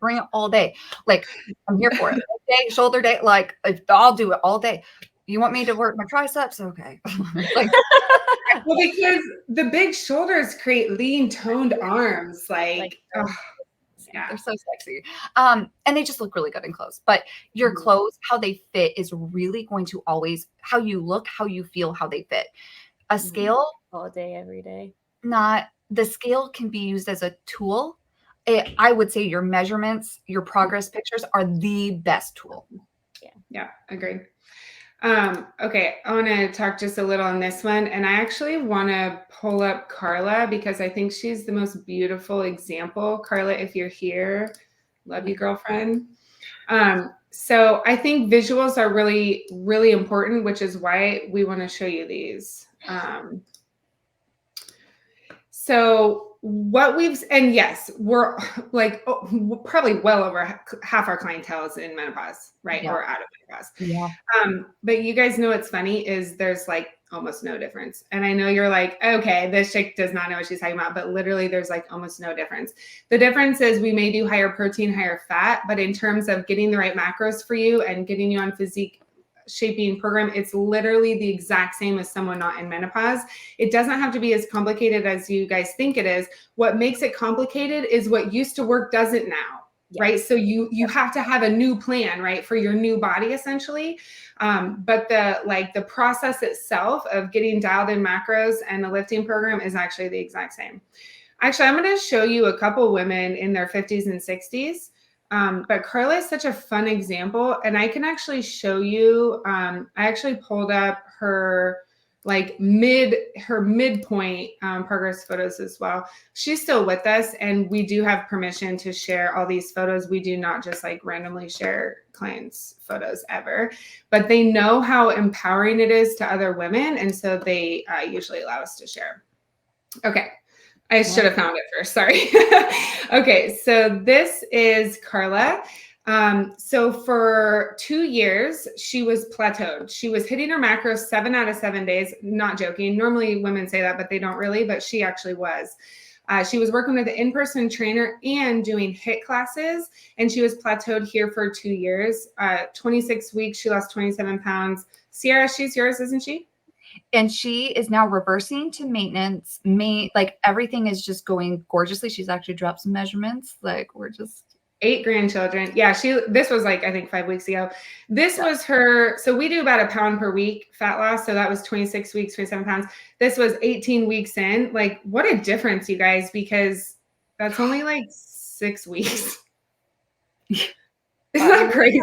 bring it all day. Like I'm here for it. Day, shoulder day. Like I'll do it all day. You want me to work my triceps? Okay. Like, well, because the big shoulders create lean toned arms. Yeah, they're so sexy. And they just look really good in clothes. But your clothes, how they fit is really going to always how you look, how you feel, how they fit. A scale all day, every day. The scale can be used as a tool. I would say your measurements, your progress pictures are the best tool. Yeah, agreed. Okay, I want to talk just a little on this one. And I actually want to pull up Carla because I think she's the most beautiful example. Carla, if you're here, love you, girlfriend. So I think visuals are really, really important, which is why we want to show you these. So what we've, and yes, we're like probably well over half our clientele is in menopause, right? Yeah. Or out of menopause. Yeah. But you guys know what's funny is there's like almost no difference. And I know you're like, okay, this chick does not know what she's talking about, but literally there's like almost no difference. The difference is we may do higher protein, higher fat, but in terms of getting the right macros for you and getting you on physique shaping program, it's literally the exact same as someone not in menopause. It doesn't have to be as complicated as you guys think it is. What makes it complicated is what used to work doesn't now. Yes. Right. So you have to have a new plan, right, for your new body essentially. But the process itself of getting dialed in macros and the lifting program is actually the exact same. Actually, I'm going to show you a couple women in their 50s and 60s. But Carla is such a fun example, and I can actually show you. I actually pulled up her midpoint progress photos as well. She's still with us, and we do have permission to share all these photos. We do not just like randomly share clients' photos ever, but they know how empowering it is to other women, and so they usually allow us to share. Okay. I should have found it first. Sorry. Okay. So this is Carla. So for 2 years, she was plateaued. She was hitting her macros 7 out of 7 days. Not joking. Normally women say that, but they don't really, but she actually was. She was working with an in-person trainer and doing HIIT classes, and she was plateaued here for 2 years. 26 weeks, she lost 27 pounds. Sierra, she's yours, isn't she? And she is now reversing to maintenance. Like everything is just going gorgeously. She's actually dropped some measurements. Like we're just 8 grandchildren. Yeah, this was like I think 5 weeks ago. This was her. So we do about 1 pound per week fat loss. So that was 26 weeks, 27 pounds. This was 18 weeks in. Like what a difference, you guys, because that's only like 6 weeks. Isn't that crazy?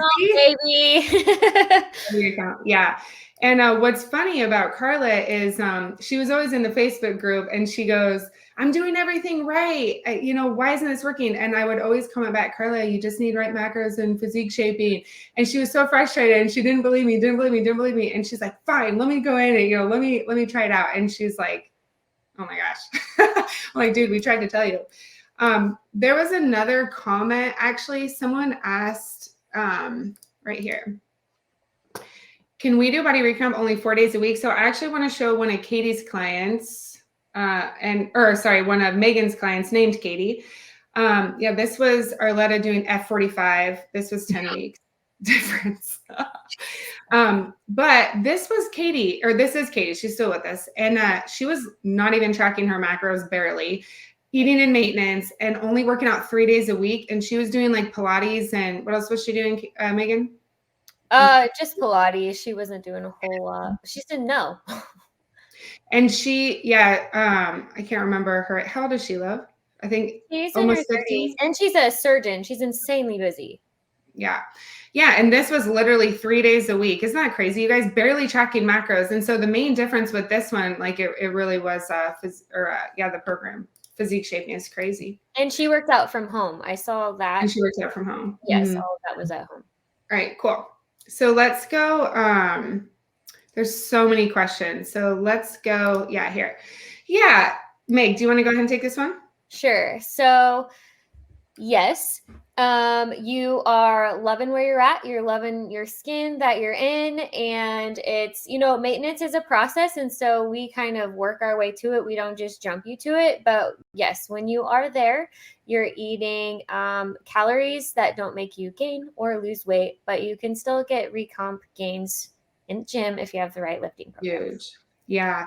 Baby. Yeah. And what's funny about Carla is she was always in the Facebook group and she goes, I'm doing everything right. Why isn't this working? And I would always comment back, Carla, you just need right macros and physique shaping. And she was so frustrated and she didn't believe me. And she's like, fine, let me go in and, let me try it out. And she's like, oh my gosh. I'm like, dude, we tried to tell you. There was another comment. Actually, someone asked right here. Can we do Body Recomp only 4 days a week? So I actually want to show one of Katie's clients, one of Megan's clients named Katie. This was Arletta doing F45. This was 10 weeks difference. But this was Katie, or this is Katie. She's still with us. And she was not even tracking her macros, barely. Eating in maintenance and only working out 3 days a week. And she was doing like Pilates and what else was she doing, Megan? Just Pilates. She wasn't doing a whole lot. She said no. And she, I can't remember her. How old does she live? I think she's almost in her 30s, and she's a surgeon. She's insanely busy. Yeah. And this was literally 3 days a week. Isn't that crazy? You guys barely tracking macros. And so the main difference with this one, like it really was, the program. Physique shaping is crazy. And she worked out from home. I saw that. And she worked out from home. Yes, all of that was at home. All right, cool. So let's go. There's so many questions. So let's go. Yeah, here. Yeah. Meg, do you want to go ahead and take this one? Sure. So yes, you are loving where you're at. You're loving your skin that you're in. And it's, maintenance is a process. And so we kind of work our way to it. We don't just jump you to it. But yes, when you are there, you're eating calories that don't make you gain or lose weight, but you can still get recomp gains in the gym if you have the right lifting program. Huge. Yeah.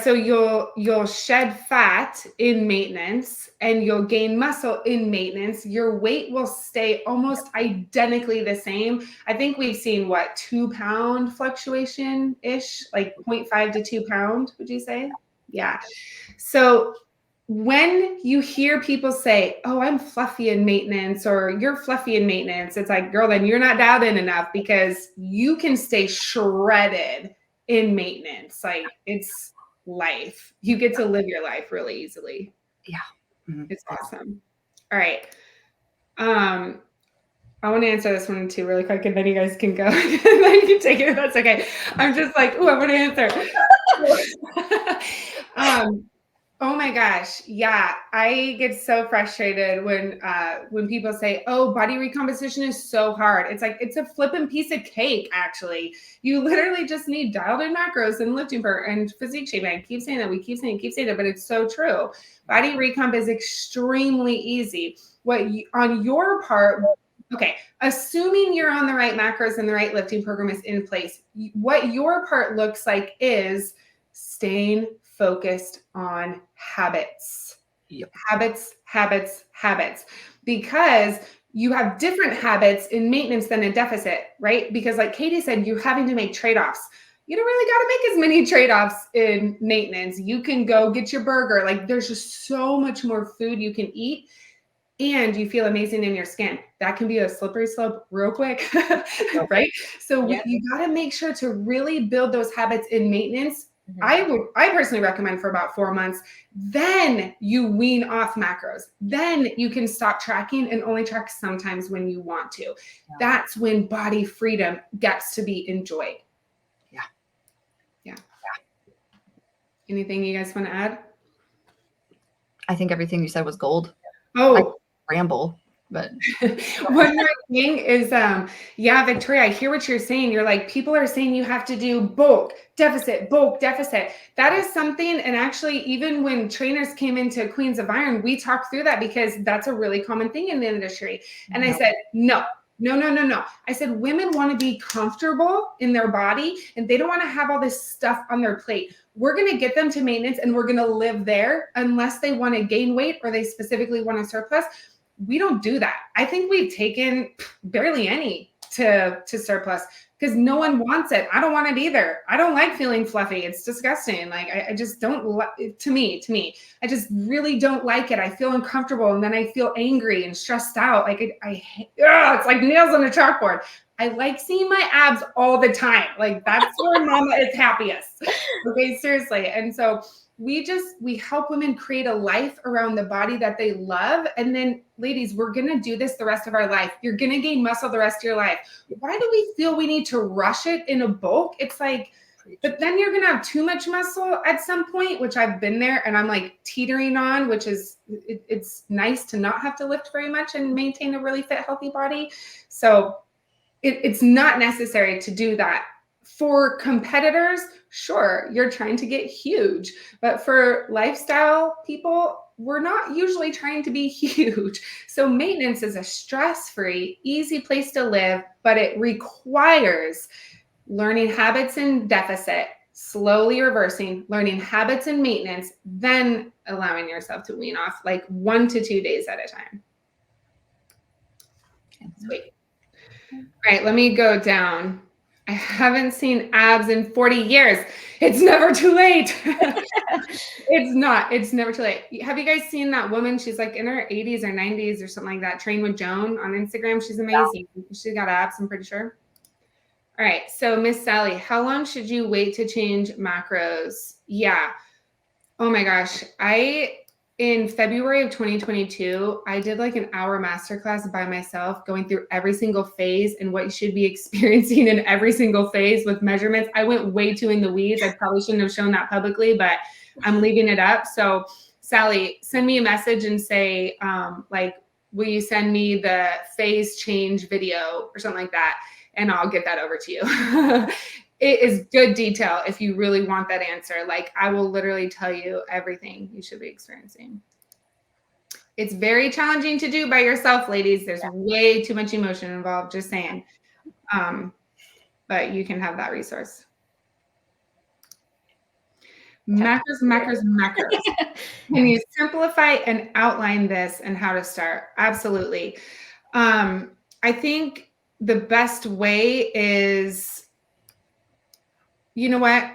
So you'll shed fat in maintenance and you'll gain muscle in maintenance. Your weight will stay almost identically the same. I think we've seen 2 pound fluctuation ish, like 0.5 to 2 pound, would you say? Yeah. So when you hear people say, oh, I'm fluffy in maintenance, or you're fluffy in maintenance, it's like, girl, then you're not dialed in enough, because you can stay shredded in maintenance. Like, it's life. You get to live your life really easily. Yeah. Mm-hmm. It's awesome. All right. I want to answer this one too really quick, and then you guys can go. Then you can take it. That's okay. I'm just like, oh, I want to answer. Oh my gosh. Yeah. I get so frustrated when people say, oh, body recomposition is so hard. It's like, it's a flippin' piece of cake, actually. You literally just need dialed in macros and lifting and physique shaping. I keep saying that, we keep saying it, but it's so true. Body recomp is extremely easy. On your part, okay, assuming you're on the right macros and the right lifting program is in place, what your part looks like is staying focused on habits. Yep. Habits. Because you have different habits in maintenance than a deficit, right? Because like Katie said, you're having to make trade-offs. You don't really got to make as many trade-offs in maintenance. You can go get your burger. Like, there's just so much more food you can eat, and you feel amazing in your skin. That can be a slippery slope real quick, right? So you got to make sure to really build those habits in maintenance. I personally recommend for about 4 months. Then you wean off macros. Then you can stop tracking and only track sometimes when you want to. That's when body freedom gets to be enjoyed. Yeah. Anything you guys want to add? I think everything you said was gold. Oh, ramble, but one more thing is, yeah, Victoria, I hear what you're saying. You're like, people are saying you have to do bulk, deficit. That is something, and actually, even when trainers came into Queens of Iron, we talked through that, because that's a really common thing in the industry. And I said, no. I said, women want to be comfortable in their body, and they don't want to have all this stuff on their plate. We're going to get them to maintenance, and we're going to live there unless they want to gain weight or they specifically want to surplus. We don't do that. I think we've taken barely any to surplus, because no one wants it. I don't want it either. I don't like feeling fluffy. It's disgusting. Like, I just don't, to me, I just really don't like it. I feel uncomfortable, and then I feel angry and stressed out. Like, it's like nails on a chalkboard. I like seeing my abs all the time. Like, that's where mama is happiest. Okay, seriously. And so we help women create a life around the body that they love. And then, ladies, we're going to do this the rest of our life. You're going to gain muscle the rest of your life. Why do we feel we need to rush it in a bulk? It's like, but then you're going to have too much muscle at some point, which I've been there, and I'm like teetering on, which is, it's nice to not have to lift very much and maintain a really fit, healthy body. So it's not necessary to do that. For competitors, sure, you're trying to get huge, but for lifestyle people, we're not usually trying to be huge. So maintenance is a stress-free, easy place to live, but it requires learning habits in deficit, slowly reversing, learning habits in maintenance, then allowing yourself to wean off, like 1 to 2 days at a time. Sweet. All right, let me go down. I haven't seen abs in 40 years. It's never too late. It's never too late. Have you guys seen that woman? She's like in her 80s or 90s or something like that. Train with Joan on Instagram. She's amazing. She's got abs, I'm pretty sure. All right. So Miss Sally, how long should you wait to change macros? Yeah. Oh my gosh. In February of 2022, I did like an hour masterclass by myself, going through every single phase and what you should be experiencing in every single phase with measurements. I went way too in the weeds. I probably shouldn't have shown that publicly, but I'm leaving it up. So Sally, send me a message and say, will you send me the phase change video or something like that? And I'll get that over to you. It is good detail if you really want that answer. Like, I will literally tell you everything you should be experiencing. It's very challenging to do by yourself, ladies. There's way too much emotion involved, just saying. But you can have that resource. Macros. Can you simplify and outline this and how to start? Absolutely. I think the best way is, you know what?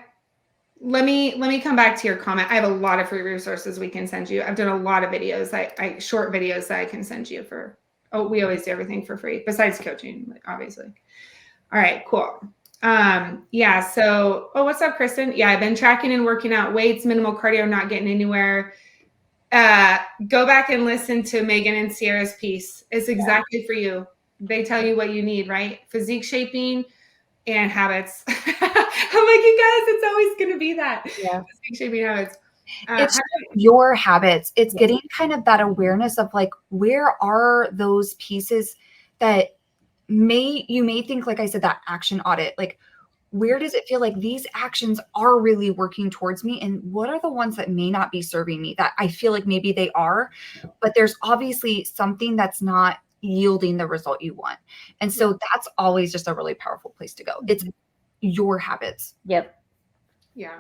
let me come back to your comment. I have a lot of free resources we can send you. I've done a lot of videos, I short videos that I can send you for. Oh, we always do everything for free besides coaching, obviously. All right, cool. Yeah. So, oh, what's up, Kristen? Yeah, I've been tracking and working out weights, minimal cardio, not getting anywhere. Go back and listen to Megan and Sierra's piece. It's exactly for you. They tell you what you need, right? Physique shaping and habits. I'm like, you guys, it's always going to be that. Yeah. Physique shaping habits. It's your habits. It's getting kind of that awareness of like, where are those pieces that you may think, like I said, that action audit, like, where does it feel like these actions are really working towards me? And what are the ones that may not be serving me that I feel like maybe they are, but there's obviously something that's not yielding the result you want. And so that's always just a really powerful place to go. It's your habits. Yep. Yeah.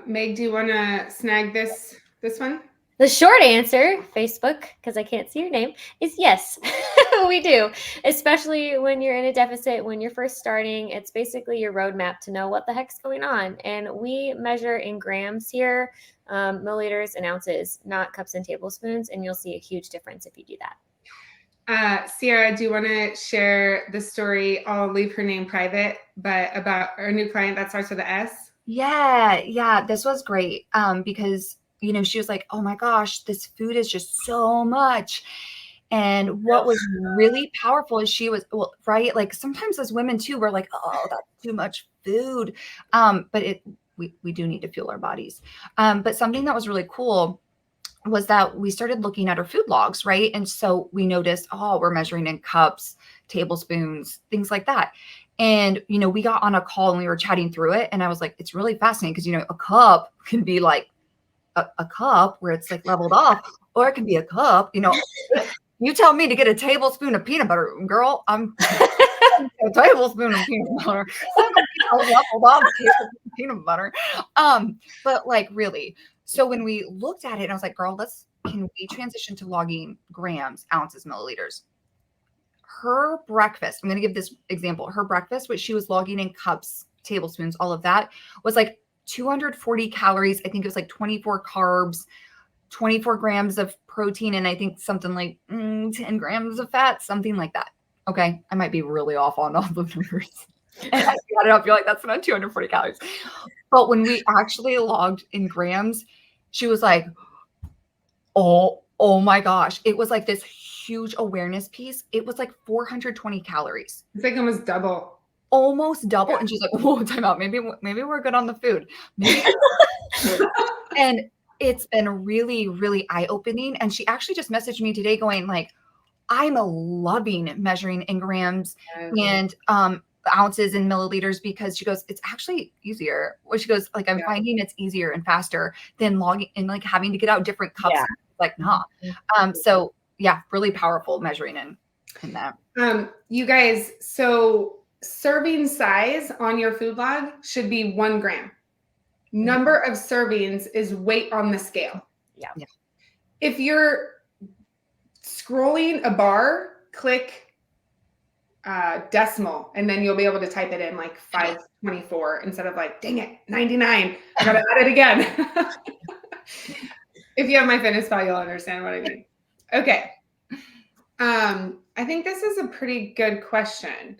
Meg, do you want to snag this one? The short answer, Facebook, because I can't see your name, is yes, we do. Especially when you're in a deficit, when you're first starting, it's basically your roadmap to know what the heck's going on. And we measure in grams here, milliliters and ounces, not cups and tablespoons. And you'll see a huge difference if you do that. Sierra, do you want to share the story? I'll leave her name private, but about our new client that starts with an S. Yeah. This was great. Because she was like, oh my gosh, this food is just so much. And what was really powerful is she was, well, right. Like sometimes as women too, we're like, oh, that's too much food. But we do need to fuel our bodies. But something that was really cool was that we started looking at our food logs, right? And so we noticed, oh, we're measuring in cups, tablespoons, things like that. And, we got on a call and we were chatting through it. And I was like, it's really fascinating because, a cup can be like a cup where it's like leveled off, or it can be a cup, you tell me to get a tablespoon of peanut butter, girl, I'm a tablespoon of peanut butter. Leveled off peanut butter. But like really, so when we looked at it, I was like, girl, can we transition to logging grams, ounces, milliliters? Her breakfast, I'm going to give this example. Her breakfast, which she was logging in cups, tablespoons, all of that, was like 240 calories. I think it was like 24 carbs, 24 grams of protein, and I think something like 10 grams of fat, something like that. Okay. I might be really off on all the numbers. And I got it up. You're like, that's not 240 calories. But when we actually logged in grams, she was like, oh my gosh. It was like this huge awareness piece. It was like 420 calories. It's like almost double. Almost double. Yeah. And she's like, whoa, time out. Maybe we're good on the food. And it's been really, really eye-opening. And she actually just messaged me today going like, I'm loving measuring in grams and ounces and milliliters, because she goes, it's actually easier. Well, she goes, like, I'm finding it's easier and faster than logging and like having to get out different cups. Yeah. Like, nah. So yeah, really powerful measuring in that. You guys, so serving size on your food log should be 1 gram. Number of servings is weight on the scale. Yeah. If you're scrolling a bar, click decimal, and then you'll be able to type it in like 524 instead of like, dang it, 99. I gotta add it again. If you have my fitness pal, you'll understand what I mean. Okay. I think this is a pretty good question.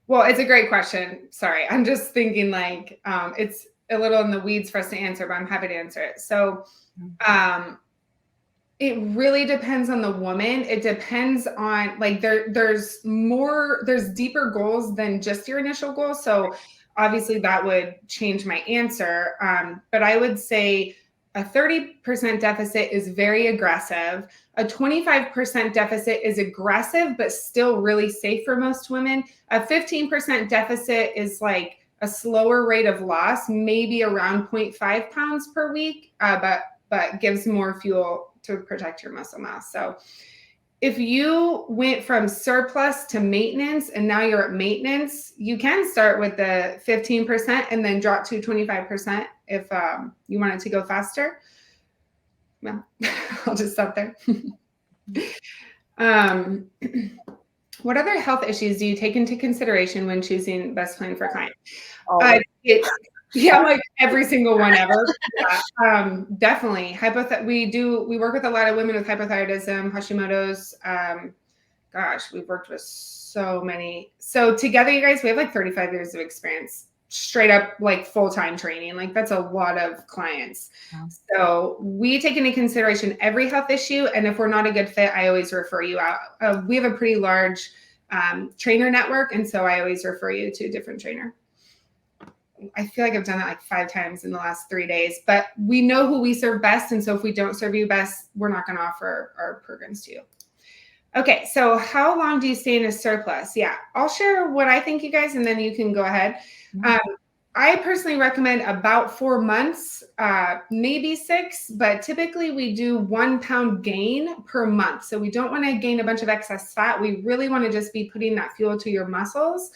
Well, it's a great question. Sorry. I'm just thinking like, it's a little in the weeds for us to answer, but I'm happy to answer it. So, it really depends on the woman. It depends on like, there's deeper goals than just your initial goal. So obviously that would change my answer. But I would say a 30% deficit is very aggressive. A 25% deficit is aggressive, but still really safe for most women. A 15% deficit is like a slower rate of loss, maybe around 0.5 pounds per week, but gives more fuel to protect your muscle mass. So if you went from surplus to maintenance and now you're at maintenance, you can start with the 15% and then drop to 25% if you want it to go faster. Well, I'll just stop there. What other health issues do you take into consideration when choosing best plan for client? Yeah, like every single one ever. Yeah, definitely. We work with a lot of women with hypothyroidism, Hashimoto's. Gosh, we've worked with so many. So together, you guys, we have like 35 years of experience, straight up like full-time training. Like that's a lot of clients. Wow. So we take into consideration every health issue. And if we're not a good fit, I always refer you out. We have a pretty large trainer network. And so I always refer you to a different trainer. I feel like I've done it like 5 times in the last 3 days, but we know who we serve best. And so if we don't serve you best, we're not going to offer our programs to you. Okay, so how long do you stay in a surplus? Yeah, I'll share what I think, you guys, and then you can go ahead. I personally recommend about 4 months, maybe 6, but typically we do 1 pound gain per month. So we don't want to gain a bunch of excess fat. We really want to just be putting that fuel to your muscles.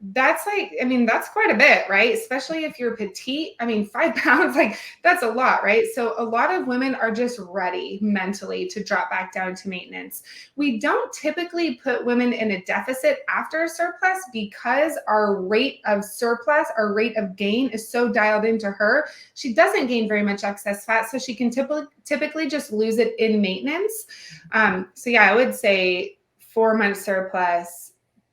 That's quite a bit, right? Especially if you're petite. 5 pounds, like that's a lot, right? So a lot of women are just ready mentally to drop back down to maintenance. We don't typically put women in a deficit after a surplus because our rate of surplus, our rate of gain is so dialed into her. She doesn't gain very much excess fat, so she can typically just lose it in maintenance. So yeah, I would say 4 months surplus,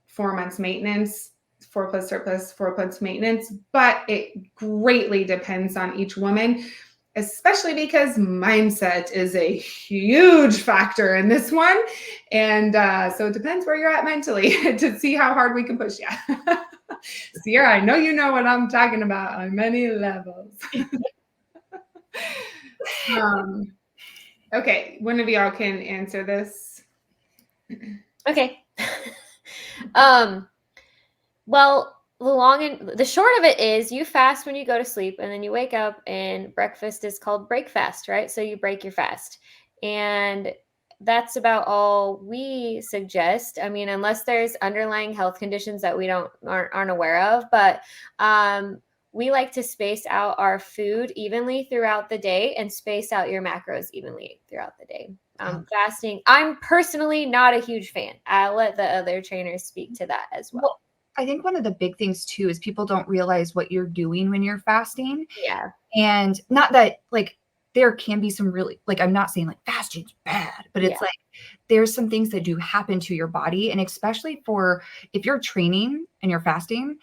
4 months maintenance, 4 plus surplus, 4 plus maintenance, but it greatly depends on each woman, especially because mindset is a huge factor in this one. And so it depends where you're at mentally to see how hard we can push you. Sierra, I know you know what I'm talking about on many levels. Okay, one of y'all can answer this. Okay. Well, the short of it is you fast when you go to sleep, and then you wake up and breakfast is called break fast, right? So you break your fast. And that's about all we suggest. Unless there's underlying health conditions that we aren't aware of, but we like to space out our food evenly throughout the day and space out your macros evenly throughout the day. Fasting, I'm personally not a huge fan. I'll let the other trainers speak to that as well. I think one of the big things too is people don't realize what you're doing when you're fasting. Yeah. And not that like there can be some really, like, I'm not saying like fasting's bad, but it's like there's some things that do happen to your body. And especially for if you're training and you're fasting,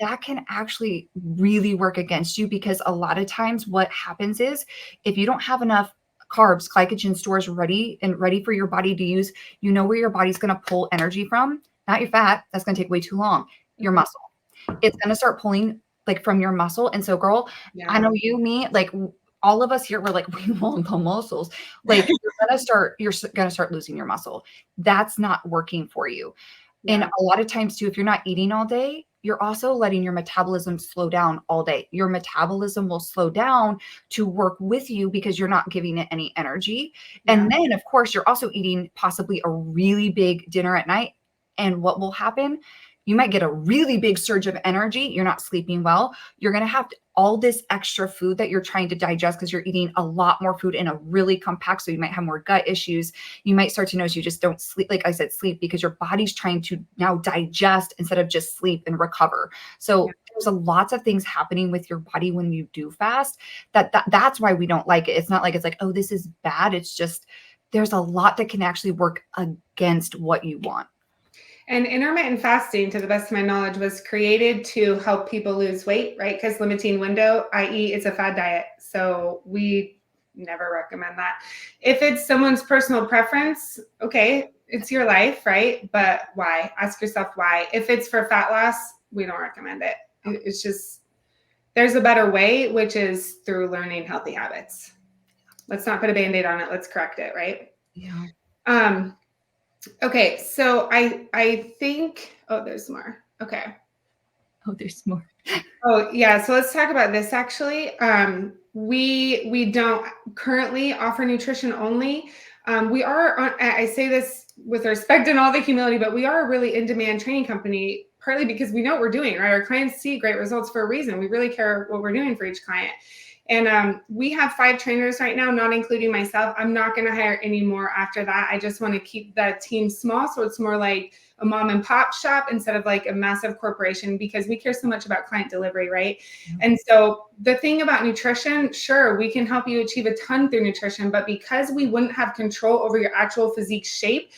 that can actually really work against you, because a lot of times what happens is if you don't have enough carbs, glycogen stores ready for your body to use, you know where your body's going to pull energy from, not your fat. That's going to take way too long. Your muscle. It's going to start pulling like from your muscle. And so, girl, I know you, me, like all of us here, we're like, we want the muscles. Like you're going to start losing your muscle. That's not working for you. And a lot of times too, if you're not eating all day, you're also letting your metabolism slow down all day. Your metabolism will slow down to work with you because you're not giving it any energy. And then of course, you're also eating possibly a really big dinner at night. And what will happen? You might get a really big surge of energy. You're not sleeping well. You're going to have all this extra food that you're trying to digest because you're eating a lot more food in a really compact. So you might have more gut issues. You might start to notice you just don't sleep. Like I said, sleep because your body's trying to now digest instead of just sleep and recover. So there's lots of things happening with your body when you do fast. That's why we don't like it. It's not like it's like, oh, this is bad. It's just there's a lot that can actually work against what you want. And intermittent fasting, to the best of my knowledge, was created to help people lose weight, right? Because limiting window, i.e. it's a fad diet. So we never recommend that. If it's someone's personal preference, okay, it's your life, right? But why? Ask yourself why. If it's for fat loss, we don't recommend it. It's just, there's a better way, which is through learning healthy habits. Let's not put a Band-Aid on it. Let's correct it, right? Yeah. Okay, so I think, oh, there's more. Okay. Oh, there's more. Oh, yeah. So let's talk about this actually. We don't currently offer nutrition only. I say this with respect and all the humility, but we are a really in-demand training company. partly because we know what we're doing, right? Our clients see great results for a reason. We really care what we're doing for each client. And we have 5 trainers right now, not including myself. I'm not going to hire any more after that. I just want to keep that team small. So it's more like a mom and pop shop instead of like a massive corporation, because we care so much about client delivery, right? Mm-hmm. And so the thing about nutrition, sure, we can help you achieve a ton through nutrition, but because we wouldn't have control over your actual physique shape,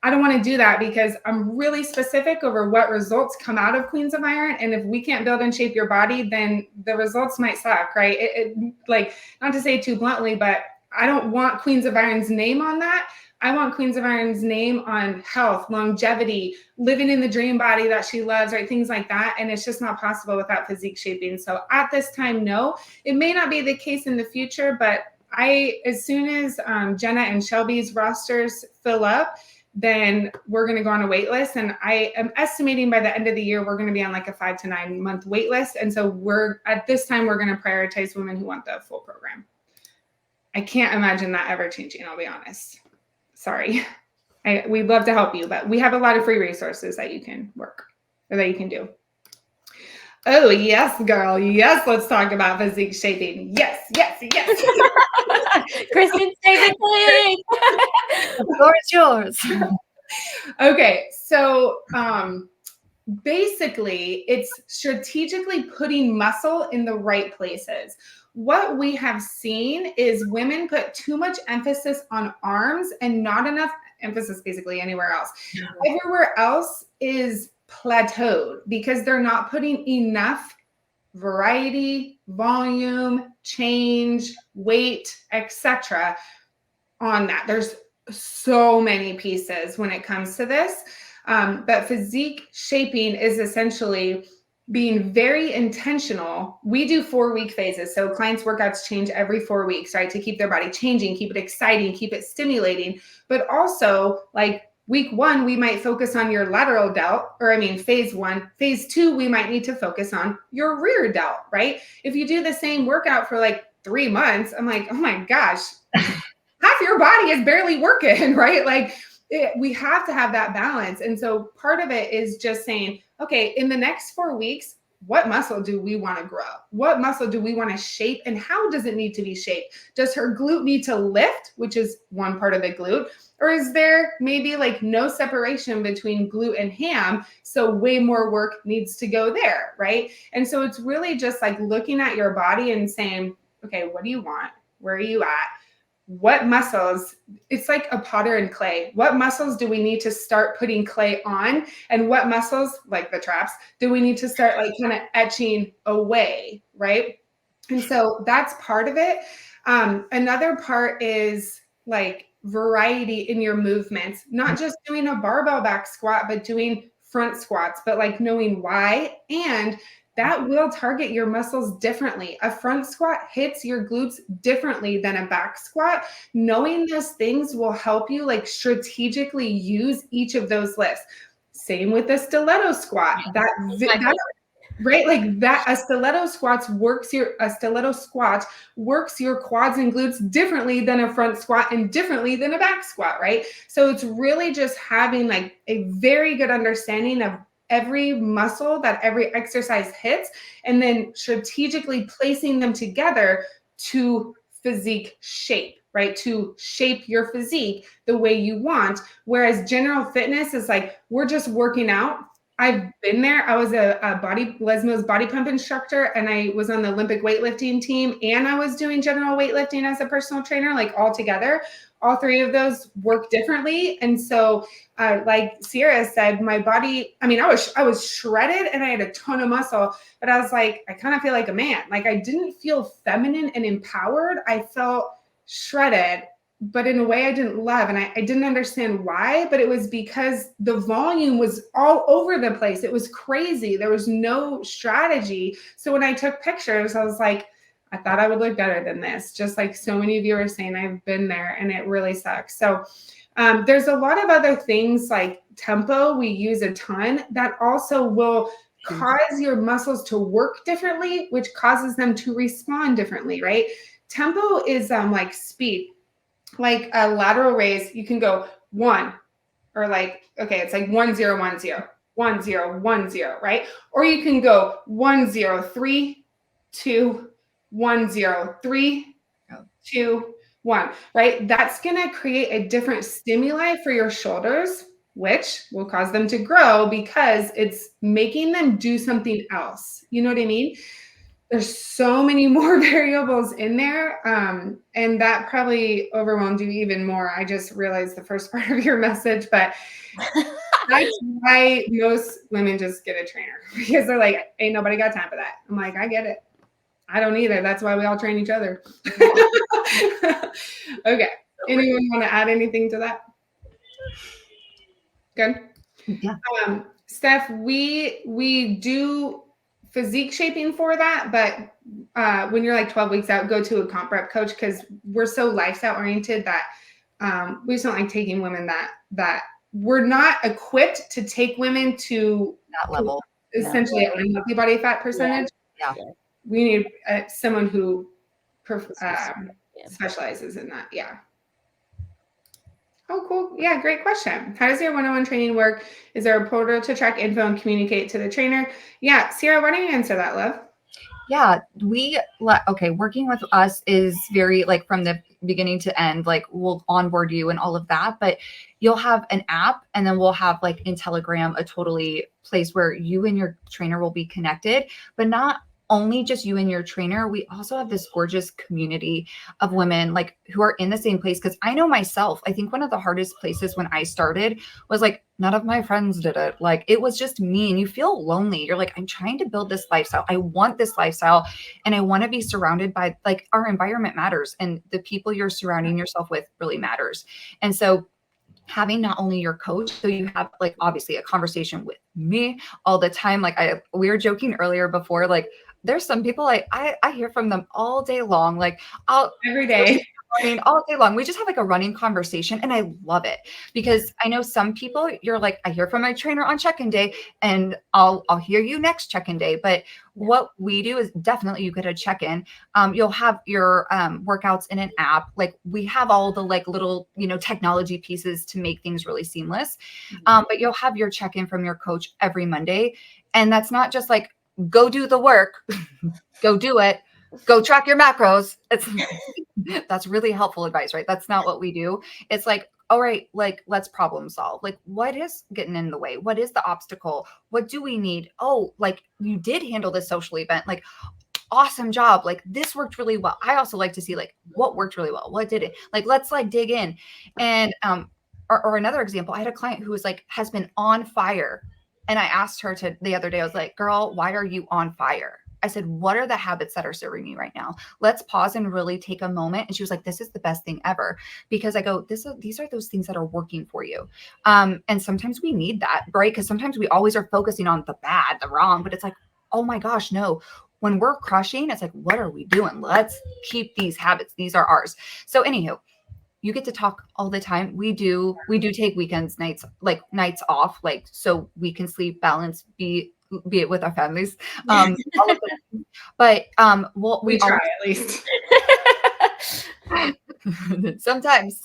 I don't want to do that, because I'm really specific over what results come out of Queens of Iron. And if we can't build and shape your body, then the results might suck, right? Like, not to say too bluntly, but I don't want Queens of Iron's name on that. I want Queens of Iron's name on health, longevity, living in the dream body that she loves, right? Things like that. And it's just not possible without physique shaping. So at this time, no. It may not be the case in the future, but as soon as Jenna and Shelby's rosters fill up, then we're going to go on a wait list. And I am estimating by the end of the year, we're going to be on like a 5 to 9 month wait list. And so at this time, we're going to prioritize women who want the full program. I can't imagine that ever changing, I'll be honest. Sorry. We'd love to help you, but we have a lot of free resources that you can work or that you can do. Oh, yes, girl. Yes, let's talk about physique shaping. Yes, yes, yes. Kristen's favorite thing. The floor is yours. Okay, so basically, it's strategically putting muscle in the right places. What we have seen is women put too much emphasis on arms and not enough emphasis basically anywhere else. Mm-hmm. Everywhere else is plateaued because they're not putting enough variety, volume, change, weight, etc. on that. There's so many pieces when it comes to this. But physique shaping is essentially being very intentional. We do 4-week phases. So clients' workouts change every 4 weeks, right? To keep their body changing, keep it exciting, keep it stimulating. But also, like, week 1, we might focus on your lateral delt, phase 1. Phase 2, we might need to focus on your rear delt, right? If you do the same workout for like 3 months, I'm like, oh my gosh, half your body is barely working, right? Like, we have to have that balance. And so part of it is just saying, okay, in the next 4 weeks, what muscle do we want to grow? What muscle do we want to shape? And how does it need to be shaped? Does her glute need to lift, which is one part of the glute? Or is there maybe like no separation between glute and ham? So way more work needs to go there, right? And so it's really just like looking at your body and saying, okay, what do you want? Where are you at? What muscles, it's like a potter and clay. What muscles do we need to start putting clay on? And what muscles, like the traps, do we need to start like kind of etching away, right? And so that's part of it. Another part is like variety in your movements, not just doing a barbell back squat, but doing front squats, but like knowing why. And that will target your muscles differently. A front squat hits your glutes differently than a back squat. Knowing those things will help you like strategically use each of those lifts. Same with the stiletto squat. Right, like that, a stiletto squat works your quads and glutes differently than a front squat and differently than a back squat, right? So it's really just having like a very good understanding of every muscle that every exercise hits, and then strategically placing them together to physique shape, right? To shape your physique the way you want. Whereas general fitness is like, we're just working out. I've been there. I was a Lesmo's body pump instructor, and I was on the Olympic weightlifting team, and I was doing general weightlifting as a personal trainer, like all together. All 3 of those work differently. And so like Sierra said, my body, I was shredded and I had a ton of muscle, but I was like, I kind of feel like a man. Like I didn't feel feminine and empowered. I felt shredded, but in a way I didn't love. And I didn't understand why, but it was because the volume was all over the place. It was crazy. There was no strategy. So when I took pictures, I was like, I thought I would look better than this. Just like so many of you are saying, I've been there and it really sucks. So there's a lot of other things like tempo we use a ton that also will cause your muscles to work differently, which causes them to respond differently, right? Tempo is like speed. Like a lateral raise, you can go 1 or like, okay, it's like 1 0 1 0. 1 0 1 0, right? Or you can go 1 0 3 2 1 0 3 2 1, right? That's going to create a different stimuli for your shoulders, which will cause them to grow because it's making them do something else. You know what I mean? There's so many more variables in there. And that probably overwhelmed you even more. I just realized the first part of your message, but that's why most women just get a trainer, because they're like, ain't nobody got time for that. I'm like, I get it. I don't either. That's why we all train each other. Okay. Anyone want to add anything to that? Good. Yeah. Steph, we do physique shaping for that, but when you're like 12 weeks out, go to a comp rep coach, because we're so lifestyle oriented that we just don't like taking women that we're not equipped to take women to That level. essentially an unhealthy body fat percentage. Yeah. We need someone who specializes in that. Yeah. Oh, cool. Yeah, great question. How does your one-on-one training work? Is there a portal to track info and communicate to the trainer? Yeah, Sierra, why don't you answer that, love? Yeah, working with us is very like from the beginning to end, like we'll onboard you and all of that, but you'll have an app, and then we'll have like in Telegram a totally place where you and your trainer will be connected, but not only just you and your trainer. We also have this gorgeous community of women like who are in the same place. Cause I know myself, I think one of the hardest places when I started was like, none of my friends did it. Like it was just me, and you feel lonely. You're like, I'm trying to build this lifestyle. I want this lifestyle, and I want to be surrounded by, like, our environment matters, and the people you're surrounding yourself with really matters. And so having not only your coach, so you have like obviously a conversation with me all the time. Like we were joking earlier before, like there's some people I hear from them all day long. Like every day. All day long. We just have like a running conversation, and I love it because I know some people, you're like, I hear from my trainer on check-in day, and I'll hear you next check-in day. But what we do is definitely you get a check-in. You'll have your workouts in an app. Like we have all the like little, technology pieces to make things really seamless. But you'll have your check-in from your coach every Monday. And that's not just like, go do the work, go do it, go track your macros. That's really helpful advice, right? That's not what we do. It's like, all right, like let's problem solve. Like what is getting in the way? What is the obstacle? What do we need? Oh, like you did handle this social event. Like awesome job. Like this worked really well. I also like to see like what worked really well. What did it? Like let's like dig in. And or another example, I had a client who was like has been on fire. And I asked her the other day, I was like, girl, why are you on fire? I said, what are the habits that are serving me right now? Let's pause and really take a moment. And she was like, this is the best thing ever. Because I go, these are those things that are working for you. And sometimes we need that, right? Because sometimes we always are focusing on the bad, the wrong, but it's like, oh my gosh, no. When we're crushing, it's like, what are we doing? Let's keep these habits. These are ours. So anywho, you get to talk all the time. We do take weekends, nights off, like, so we can sleep, balance, be it with our families. All of the, but we try at least. sometimes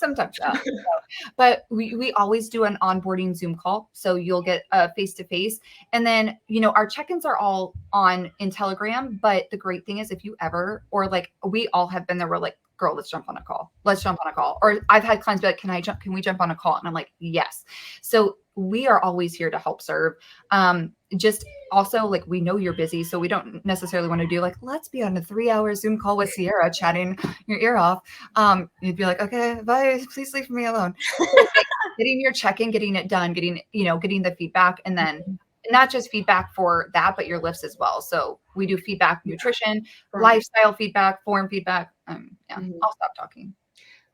but we always do an onboarding Zoom call, so you'll get a face-to-face, and then our check-ins are all in Telegram. But the great thing is, if you ever, or like we all have been there, we're like, girl, let's jump on a call, or I've had clients be like, can we jump on a call? And I'm like, yes. So we are always here to help serve. Just also, like, we know you're busy, so we don't necessarily want to do like, let's be on a 3-hour Zoom call with Sierra chatting your ear off. You'd be like, okay, bye, please leave me alone. Getting your check-in, getting it done, getting the feedback, and then not just feedback for that, but your lifts as well. So we do feedback, nutrition, lifestyle feedback, form feedback. I'll stop talking.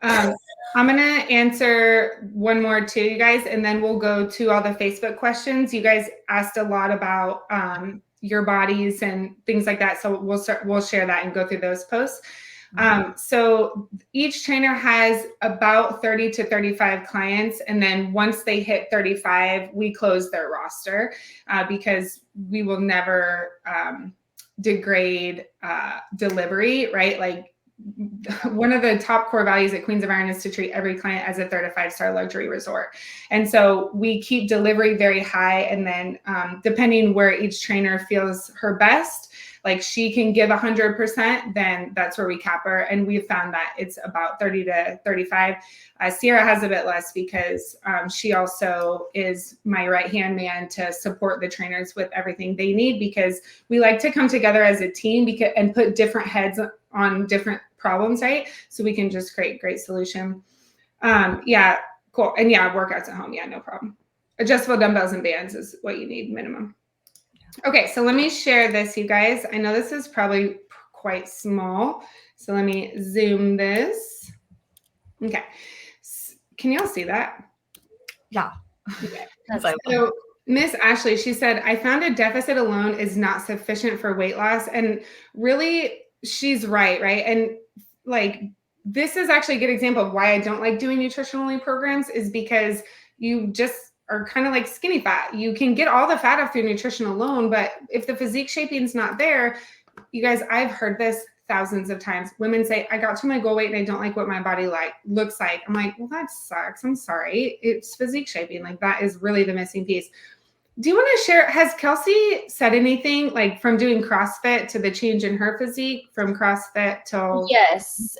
I'm going to answer one more too, you guys, and then we'll go to all the Facebook questions. You guys asked a lot about your bodies and things like that. So we'll share that and go through those posts. So each trainer has about 30 to 35 clients. And then once they hit 35, we close their roster because we will never degrade delivery, right? Like one of the top core values at Queens of Iron is to treat every client as if they're at a 5-star luxury resort. And so we keep delivery very high. And then depending where each trainer feels her best, like she can give 100%, then that's where we cap her. And we've found that it's about 30 to 35. Sierra has a bit less because she also is my right-hand man to support the trainers with everything they need, because we like to come together as a team and put different heads on different problems, right? So we can just create great solution. Yeah, cool. And yeah, workouts at home. Yeah, no problem. Adjustable dumbbells and bands is what you need minimum. Okay, so let me share this, you guys. I know this is probably quite small, so let me zoom this. Okay, can y'all see that? Yeah. Okay. So Miss Ashley, she said, I found a deficit alone is not sufficient for weight loss. And really, she's right? And like, this is actually a good example of why I don't like doing nutrition-only programs, is because you just are kind of like skinny fat. You can get all the fat off through nutrition alone, but if the physique shaping is not there, you guys, I've heard this thousands of times. Women say, I got to my goal weight and I don't like what my body looks like. I'm like, well, that sucks. I'm sorry. It's physique shaping. Like, that is really the missing piece. Do you want to share, has Kelsey said anything like from doing CrossFit to the change in her physique from CrossFit till? Yes.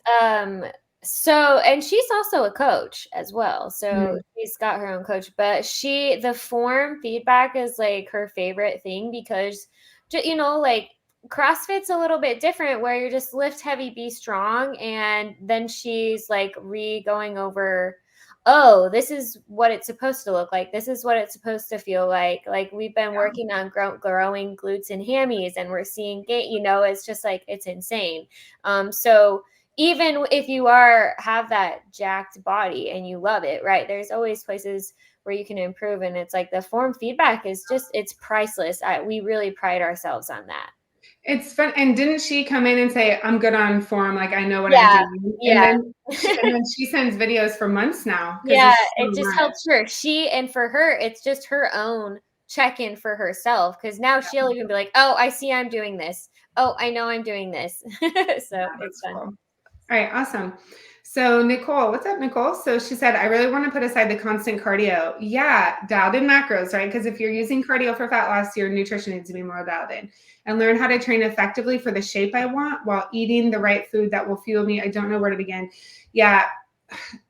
So, and she's also a coach as well. So she's got her own coach, but the form feedback is like her favorite thing, because, you know, like CrossFit's a little bit different where you're just lift heavy, be strong. And then she's like going over, oh, this is what it's supposed to look like. This is what it's supposed to feel like. Like, we've been working on growing glutes and hammies, and we're seeing gain, you know, it's just like, it's insane. So even if you have that jacked body and you love it, right, there's always places where you can improve. And it's like the form feedback is just, it's priceless. We really pride ourselves on that. It's fun. And didn't she come in and say, I'm good on form, like I know what I'm doing? Yeah. And then she sends videos for months now. Yeah, it just helps her. And for her, it's just her own check-in for herself, because now she'll even be like, oh, I see I'm doing this. Oh, I know I'm doing this. So it's fun. Cool. All right, awesome. So Nicole, what's up, Nicole? So she said, I really want to put aside the constant cardio. Yeah, dialed in macros, right? Because if you're using cardio for fat loss, your nutrition needs to be more dialed in. And learn how to train effectively for the shape I want while eating the right food that will fuel me. I don't know where to begin. Yeah,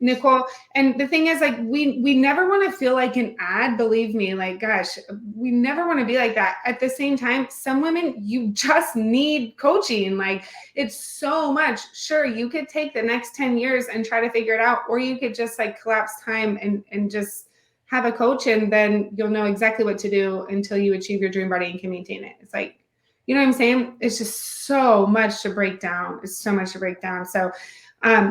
Nicole. And the thing is, like, we never want to feel like an ad, believe me. Like, gosh, we never want to be like that. At the same time, some women, you just need coaching. Like, it's so much. Sure, you could take the next 10 years and try to figure it out, or you could just like collapse time and just have a coach, and then you'll know exactly what to do until you achieve your dream body and can maintain it. It's like, you know what I'm saying? It's just so much to break down. It's so much to break down. So